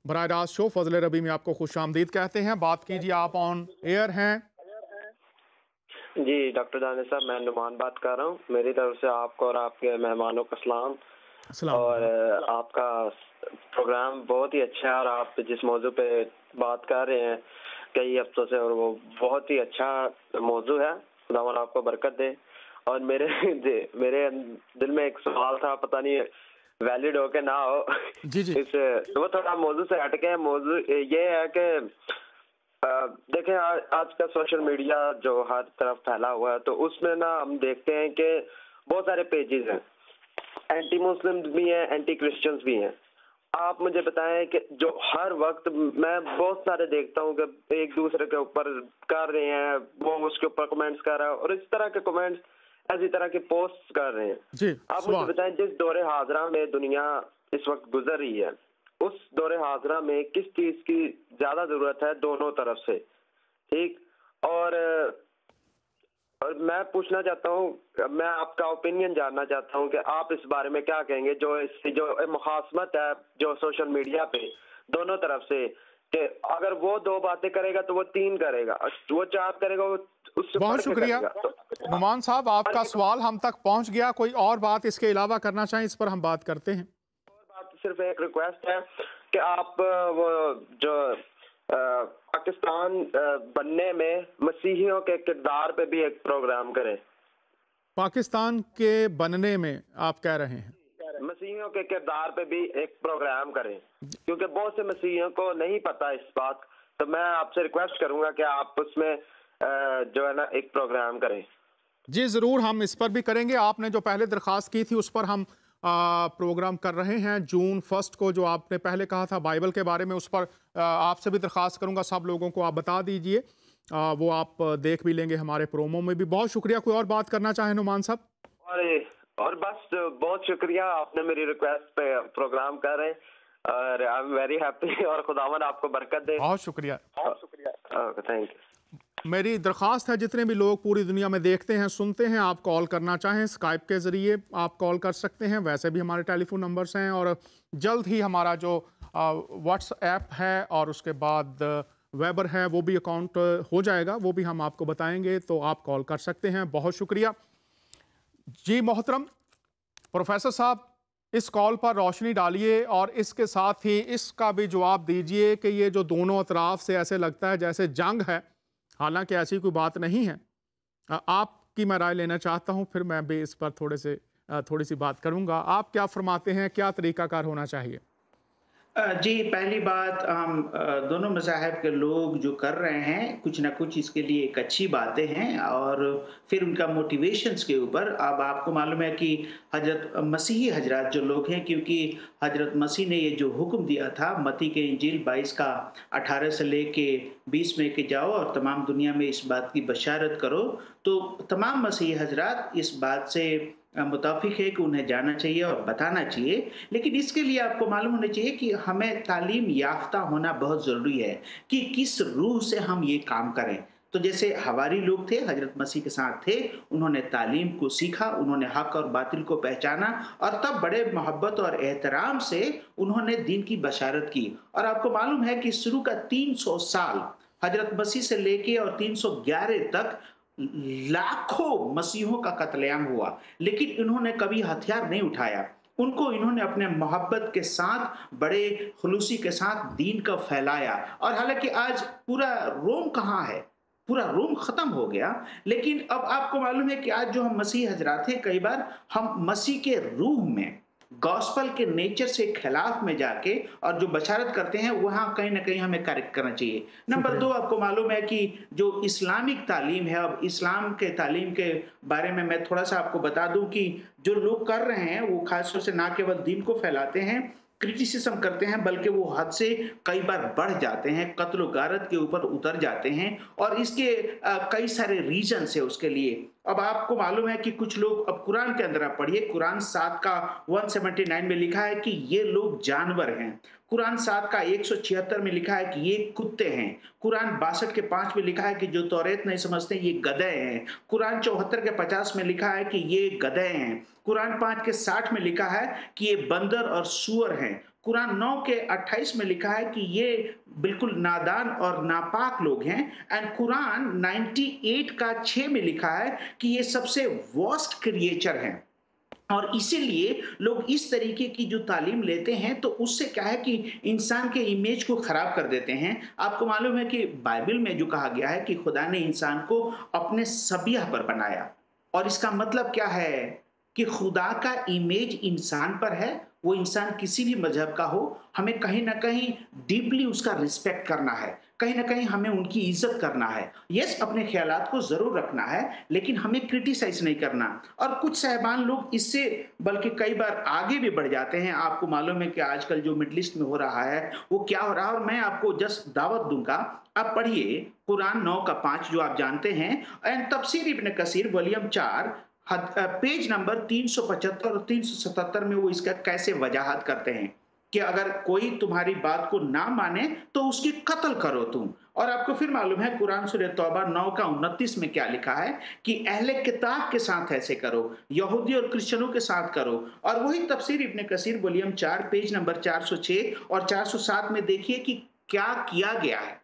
बराह रास्त शो फजल रबी में आपको खुश आमदीद कहते हैं। बात कीजिए, आप ऑन एयर हैं। जी डॉक्टर दानिश साहब, मैं नुमान बात कर रहा हूँ। मेरी तरफ से आपको और आपके मेहमानों को सलाम। और आपका प्रोग्राम बहुत ही अच्छा है, और आप जिस मौजू पे बात कर रहे हैं कई हफ्तों से, और वो बहुत ही अच्छा मौजू है। खुदावंद आपको बरकत दे। और मेरे दिल में एक सवाल था, पता नहीं वैलिड हो के ना हो। जी जी। वो थोड़ा मौजू से हट के, मौजू ये है कि देखें आज का सोशल मीडिया जो हर तरफ फैला हुआ है, तो उसमें ना हम देखते हैं कि बहुत सारे पेजेस हैं, एंटी मुस्लिम भी हैं, एंटी क्रिश्चियंस भी हैं। आप मुझे बताएं कि जो हर वक्त मैं बहुत सारे देखता हूँ कि एक दूसरे के ऊपर कर रहे हैं, वो उसके ऊपर कमेंट्स कर रहा है, और इस तरह के कमेंट्स, ऐसी तरह के पोस्ट कर रहे हैं। जी, आप मुझे बताएं, जिस दौरे हाजरा में दुनिया इस वक्त गुजर रही है, उस दौरे हाजरा में किस चीज की ज्यादा जरूरत है दोनों तरफ से, ठीक? और मैं पूछना चाहता हूँ, मैं आपका ओपिनियन जानना चाहता हूँ कि आप इस बारे में क्या कहेंगे, जो मुखासमत है जो सोशल मीडिया पे दोनों तरफ से, कि अगर वो 2 बातें करेगा तो वो 3 करेगा, वो 4 करेगा, वो उससे बहुत शुक्रिया नुमान साहब, आपका सवाल हम तक पहुंच गया। कोई और बात इसके अलावा करना चाहें, इस पर हम बात करते हैं। और बात सिर्फ एक रिक्वेस्ट है कि आप वो जो पाकिस्तान बनने में मसीहियों के किरदार पे भी एक प्रोग्राम करें। पाकिस्तान के बनने में आप कह रहे हैं? मसीहियों के किरदार पे भी एक प्रोग्राम करें, क्योंकि बहुत से मसीहियों को नहीं पता इस बात। तो मैं आपसे रिक्वेस्ट करूंगा कि आप उसमें जो है ना एक प्रोग्राम करें। जी जरूर, हम इस पर भी करेंगे। आपने जो पहले दरख्वास्त की थी उस पर हम प्रोग्राम कर रहे हैं। जून 1 को जो आपने पहले कहा था बाइबल के बारे में, उस पर आपसे भी दरख्वास्त करूंगा, सब लोगों को आप बता दीजिए, वो आप देख भी लेंगे हमारे प्रोमो में भी। बहुत शुक्रिया। कोई और बात करना चाहे नुमान साहब? और बस बहुत शुक्रिया, आपने मेरी रिक्वेस्ट पे प्रोग्राम कर रहे हैं, और आई एम वेरी हैप्पी, और खुदावंद आपको बरकत दे। बहुत शुक्रिया। Thank you. मेरी दरख्वास्त है, जितने भी लोग पूरी दुनिया में देखते हैं, सुनते हैं, आप कॉल करना चाहें स्काइप के ज़रिए आप कॉल कर सकते हैं। वैसे भी हमारे टेलीफोन नंबर्स हैं, और जल्द ही हमारा जो व्हाट्सएप है और उसके बाद वेबर है, वो भी अकाउंट हो जाएगा, वो भी हम आपको बताएंगे, तो आप कॉल कर सकते हैं। बहुत शुक्रिया जी। मोहतरम प्रोफेसर साहब, इस कॉल पर रोशनी डालिए और इसके साथ ही इसका भी जवाब दीजिए कि ये जो दोनों अतराफ से ऐसे लगता है जैसे जंग है, हालांकि ऐसी कोई बात नहीं है। आपकी मैं राय लेना चाहता हूं, फिर मैं भी इस पर थोड़ी सी बात करूंगा। आप क्या फरमाते हैं, क्या तरीकाकार होना चाहिए? जी, पहली बात, हम दोनों मज़ाहिब के लोग जो कर रहे हैं कुछ ना कुछ इसके लिए एक अच्छी बातें हैं, और फिर उनका मोटिवेशंस के ऊपर। अब आपको मालूम है कि हजरत मसीही हजरात जो लोग हैं, क्योंकि हजरत मसीह ने ये जो हुक्म दिया था मत्ती के इंजील 22 का 18 से लेके 20 में कि जाओ और तमाम दुनिया में इस बात की बशारत करो, तो तमाम मसीही हजरात इस बात से मुताफिक है कि उन्हें जाना चाहिए और बताना चाहिए। लेकिन इसके लिए आपको मालूम होना चाहिए कि हमें तालीम याफ्ता होना बहुत ज़रूरी है कि किस रूह से हम ये काम करें। तो जैसे हवारी लोग थे, हजरत मसीह के साथ थे, उन्होंने तालीम को सीखा, उन्होंने हक और बातिल को पहचाना, और तब बड़े मोहब्बत और एहतराम से उन्होंने दीन की बशारत की। और आपको मालूम है कि शुरू का 300 साल हजरत मसीह से लेके और 311 तक लाखों मसीहों का कत्लेआम हुआ, लेकिन इन्होंने कभी हथियार नहीं उठाया। उनको इन्होंने अपने मोहब्बत के साथ, बड़े खुलूसी के साथ दीन का फैलाया। और हालांकि आज पूरा रोम कहाँ है, पूरा रोम खत्म हो गया, लेकिन अब आपको मालूम है कि आज जो हम मसीह हजरात हैं, कई बार हम मसीह के रूह में, गॉस्पल के नेचर से खिलाफ में जाके और जो बशारत करते हैं वहां कहीं ना कहीं हमें करेक्ट करना चाहिए। नंबर 2, आपको मालूम है कि जो इस्लामिक तालीम है, अब इस्लाम के तालीम के बारे में मैं थोड़ा सा आपको बता दूं कि जो लोग कर रहे हैं वो खासतौर से ना केवल दीन को फैलाते हैं, क्रिटिसिज्म करते हैं, बल्कि वो हद से कई बार बढ़ जाते हैं, कत्ल गारत के ऊपर उतर जाते हैं और इसके कई सारे रीजंस है उसके लिए। अब आपको मालूम है कि कुछ लोग, अब कुरान के अंदर आप पढ़िए, कुरान 7 का 179 में लिखा है कि ये लोग जानवर हैं। कुरान 7 का 176 में लिखा है कि ये कुत्ते हैं। कुरान 62 के 5 में लिखा है कि जो तौरेत नहीं समझते ये गधे हैं। कुरान 74 के 50 में लिखा है कि ये गधे हैं। कुरान 5 के 60 में लिखा है कि ये बंदर और सूअर हैं। कुरान 9 के 28 में लिखा है कि ये बिल्कुल नादान और नापाक लोग हैं। एंड कुरान 98 का 6 में लिखा है कि ये सबसे वर्स्ट क्रिएचर हैं। और इसीलिए लोग इस तरीके की जो तालीम लेते हैं तो उससे क्या है कि इंसान के इमेज को खराब कर देते हैं। आपको मालूम है कि बाइबल में जो कहा गया है कि खुदा ने इंसान को अपने सबिया पर बनाया, और इसका मतलब क्या है कि खुदा का इमेज इंसान पर है। वो इंसान किसी भी मजहब का हो, हमें कहीं ना कहीं डीपली उसका रिस्पेक्ट करना है, कहीं ना कहीं हमें उनकी इज्जत करना है। यस, अपने ख्यालात को जरूर रखना है, लेकिन हमें क्रिटिसाइज नहीं करना। और कुछ साहिबान लोग इससे बल्कि कई बार आगे भी बढ़ जाते हैं। आपको मालूम है कि आजकल जो मिडिल ईस्ट में हो रहा है वो क्या हो रहा है, और मैं आपको जस्ट दावत दूंगा, आप पढ़िए कुरान 9 का 5 जो आप जानते हैं, एंड तफसीर इब्न कसीर वॉल्यूम 4 पेज नंबर 375 और 377 में वो इसका कैसे वजाहत करते हैं कि अगर कोई तुम्हारी बात को ना माने तो उसकी कत्ल करो तुम। और आपको फिर मालूम है कुरान सूरह तौबा 9 का 29 में क्या लिखा है कि अहले किताब के साथ ऐसे करो, यहूदी और क्रिश्चियनों के साथ करो। और वही तफसीर इब्न कसीर वॉल्यूम 4 पेज नंबर 406 और 407 में देखिए कि क्या किया गया है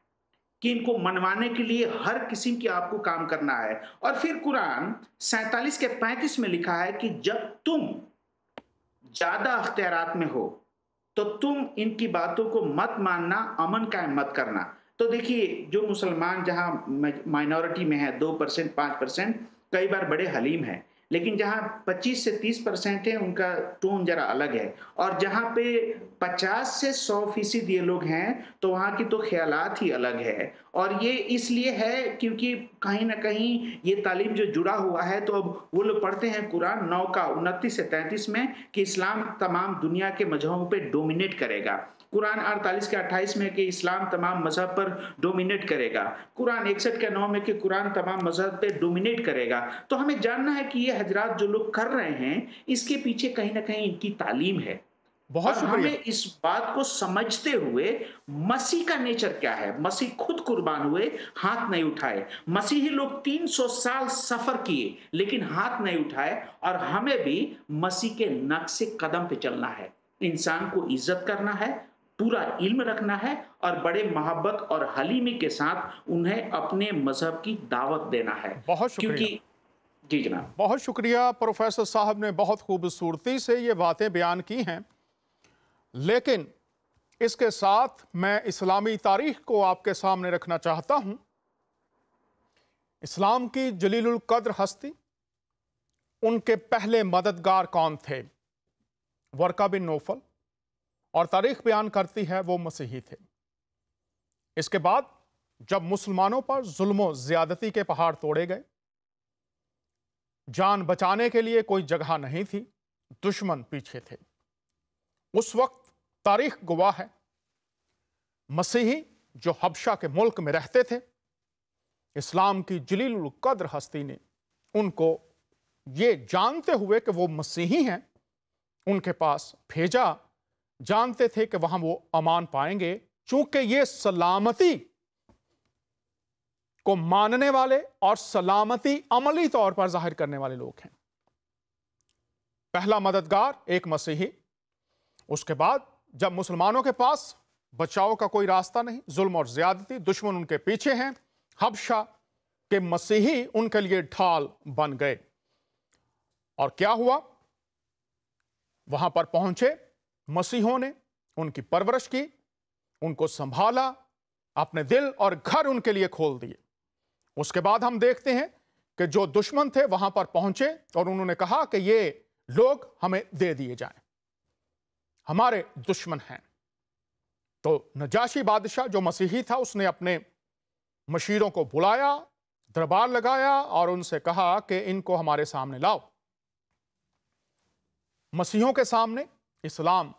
कि इनको मनवाने के लिए हर किस्म की आपको काम करना है। और फिर कुरान 47 के 35 में लिखा है कि जब तुम ज्यादा अख्तियारात में हो तो तुम इनकी बातों को मत मानना, अमन कायम मत करना। तो देखिए, जो मुसलमान जहां माइनॉरिटी में है 2% 5%, कई बार बड़े हलीम है, लेकिन जहां 25 से 30% है उनका टोन जरा अलग है। और जहां पे 50 से 100% ये लोग हैं तो वहां की तो ख्यालात ही अलग है। और ये इसलिए है क्योंकि कहीं ना कहीं ये तालीम जो जुड़ा हुआ है, तो अब वो लोग पढ़ते हैं कुरान 9 का 29 से 33 में कि इस्लाम तमाम दुनिया के मजहबों पे डोमिनेट करेगा। कुरान 48 के 28 में कि इस्लाम तमाम मजहब पर डोमिनेट करेगा। कुरान 61 के 9 में कि कुरान तमाम मजहब पे डोमिनेट करेगा। तो हमें जानना है कि ये हजरात जो लोग कर रहे हैं इसके पीछे कहीं ना कहीं इनकी तालीम है। बहुत और शुक्रिया। हमें इस बात को समझते हुए मसीह का नेचर क्या है, मसीह खुद कुर्बान हुए, हाथ नहीं उठाए। मसीही लोग 300 साल सफर किए लेकिन हाथ नहीं उठाए। और हमें भी मसीह के नक्शे कदम पे चलना है, इंसान को इज्जत करना है, पूरा इल्म रखना है और बड़े मोहब्बत और हलीमी के साथ उन्हें अपने मजहब की दावत देना है। बहुत शुक्रिया। क्योंकि जी जनाब, बहुत शुक्रिया। प्रोफेसर साहब ने बहुत खूबसूरती से ये बातें बयान की हैं, लेकिन इसके साथ मैं इस्लामी तारीख को आपके सामने रखना चाहता हूं। इस्लाम की जलीलुल कद्र हस्ती, उनके पहले मददगार कौन थे? वर्का बिन नौफल। और तारीख बयान करती है वो मसीही थे। इसके बाद जब मुसलमानों पर जुल्म ज्यादती के पहाड़ तोड़े गए, जान बचाने के लिए कोई जगह नहीं थी, दुश्मन पीछे थे, उस वक्त तारीख गवाह है मसीही जो हबशा के मुल्क में रहते थे, इस्लाम की जलीलुल कद्र हस्ती ने उनको ये जानते हुए कि वो मसीही हैं उनके पास भेजा। जानते थे कि वहां वो अमान पाएंगे, चूंकि ये सलामती को मानने वाले और सलामती अमली तौर पर जाहिर करने वाले लोग हैं। पहला मददगार एक मसीही। उसके बाद जब मुसलमानों के पास बचाव का कोई रास्ता नहीं, जुल्म और ज्यादती, दुश्मन उनके पीछे हैं, हबशा के मसीही उनके लिए ढाल बन गए। और क्या हुआ? वहां पर पहुंचे मसीहों ने, उनकी परवरिश की, उनको संभाला, अपने दिल और घर उनके लिए खोल दिए। उसके बाद हम देखते हैं कि जो दुश्मन थे वहां पर पहुंचे और उन्होंने कहा कि ये लोग हमें दे दिए जाएं। हमारे दुश्मन हैं। तो नजाशी बादशाह जो मसीही था, उसने अपने मशीरों को बुलाया, दरबार लगाया और उनसे कहा कि इनको हमारे सामने लाओ। मसीहों के सामने इस्लाम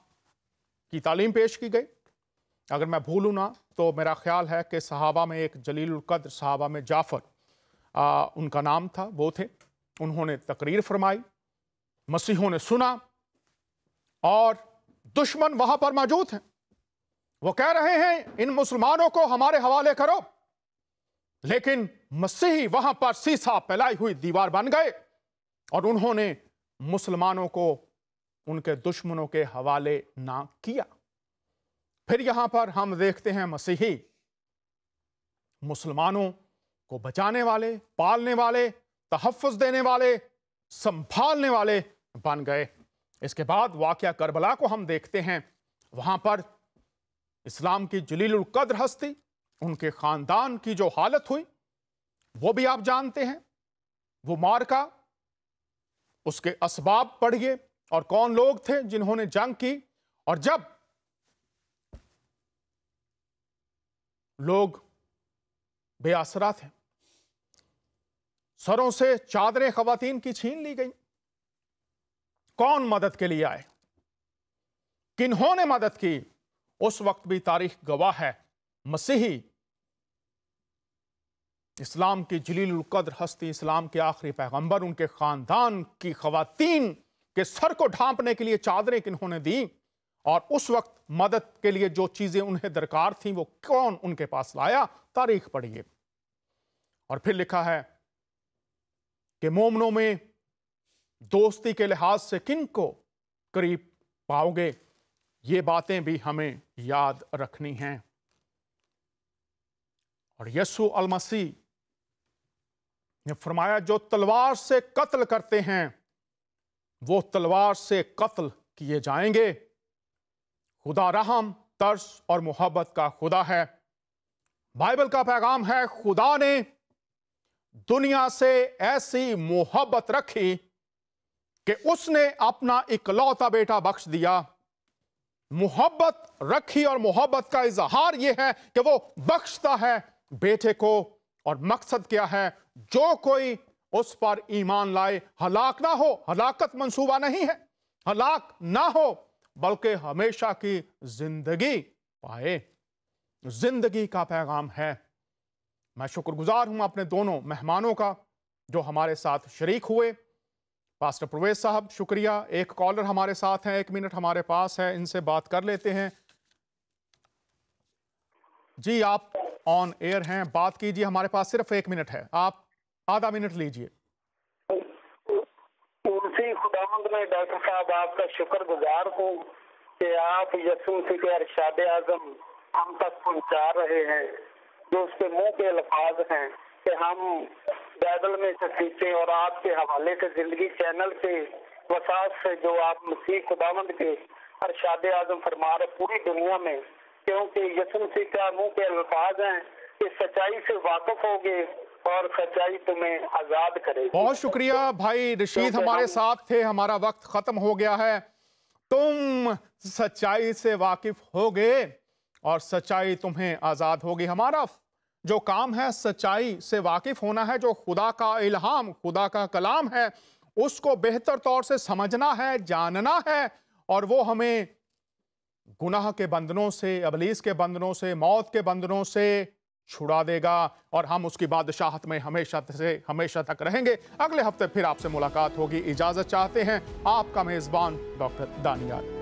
की तालीम पेश की गई। अगर मैं भूलूँ ना तो मेरा ख्याल है कि सहाबा में एक जलीलुल कद्र सहाबा में जाफ़र उनका नाम था, वो थे। उन्होंने तकरीर फरमाई, मसीहों ने सुना और दुश्मन वहां पर मौजूद हैं। वो कह रहे हैं इन मुसलमानों को हमारे हवाले करो, लेकिन मसीही वहां पर सीसा फैलाई हुई दीवार बन गए और उन्होंने मुसलमानों को उनके दुश्मनों के हवाले ना किया। फिर यहां पर हम देखते हैं मसीही मुसलमानों को बचाने वाले, पालने वाले, तहफ़्फ़ुज़ देने वाले, संभालने वाले बन गए। इसके बाद वाक़या करबला को हम देखते हैं। वहां पर इस्लाम की जलीलुल कद्र हस्ती, उनके ख़ानदान की जो हालत हुई वो भी आप जानते हैं। वो मार्का, उसके असबाब पढ़िए और कौन लोग थे जिन्होंने जंग की। और जब लोग बेआसरा थे, सरों से चादरें ख़वातीन की छीन ली गई, कौन मदद के लिए आए, किन्होंने मदद की, उस वक्त भी तारीख गवाह है। मसीही इस्लाम की जलीलुल कद्र हस्ती, इस्लाम के आखिरी पैगंबर, उनके खानदान की ख़वातीन के सर को ढांपने के लिए चादरें किन्होंने दी और उस वक्त मदद के लिए जो चीजें उन्हें दरकार थी वो कौन उनके पास लाया, तारीख पढ़िए। और फिर लिखा है कि मोमनों में दोस्ती के लिहाज से किन को करीब पाओगे, ये बातें भी हमें याद रखनी हैं। और यीशु अल मसीह ने फरमाया जो तलवार से कत्ल करते हैं वो तलवार से कत्ल किए जाएंगे। खुदा रहम, तरस और मोहब्बत का खुदा है। बाइबल का पैगाम है खुदा ने दुनिया से ऐसी मोहब्बत रखी कि उसने अपना इकलौता बेटा बख्श दिया। मोहब्बत रखी और मोहब्बत का इजहार यह है कि वो बख्शता है बेटे को। और मकसद क्या है, जो कोई उस पर ईमान लाए हलाक ना हो। हलाकत मंसूबा नहीं है, हलाक ना हो बल्कि हमेशा की जिंदगी पाए। जिंदगी का पैगाम है। मैं शुक्रगुजार हूं अपने दोनों मेहमानों का जो हमारे साथ शरीक हुए। पास्टर परवेज साहब शुक्रिया। एक कॉलर हमारे साथ हैं, 1 मिनट हमारे पास है, इनसे बात कर लेते हैं। जी आप ऑन एयर हैं, बात कीजिए। हमारे पास सिर्फ 1 मिनट है, आप आधा मिनट लीजिए। उसी खुदावंद में डॉक्टर साहब आपका शुक्रगुजार हूँ कि आप यीशु मसीह के इरशाद आज़म हम तक पहुँचा रहे हैं, जो उसके मुंह के अल्फाज हैं कि हम बाइबल में से सीखें और आपके हवाले से जिंदगी चैनल के वसात से जो आप मसीह खुदावंद के इरशाद आज़म फरमा रहे पूरी दुनिया में, क्योंकि यीशु मसीह का मुंह के अल्फाज हैं कि सच्चाई से वाकिफ होगे और सच्चाई तुम्हें आजाद करेगी। बहुत शुक्रिया भाई रशीद हमारे साथ थे। हमारा वक्त खत्म हो गया है। तुम सच्चाई से वाकिफ होगे और सच्चाई तुम्हें आजाद होगी। हमारा जो काम है सच्चाई से वाकिफ होना है। जो खुदा का इल्हाम, खुदा का कलाम है, उसको बेहतर तौर से समझना है, जानना है और वो हमें गुनाह के बंधनों से, इब्लीस के बंधनों से, मौत के बंधनों से छुड़ा देगा और हम उसकी बादशाहत में हमेशा तक रहेंगे। अगले हफ्ते फिर आपसे मुलाकात होगी। इजाजत चाहते हैं आपका मेजबान डॉक्टर दानियाल।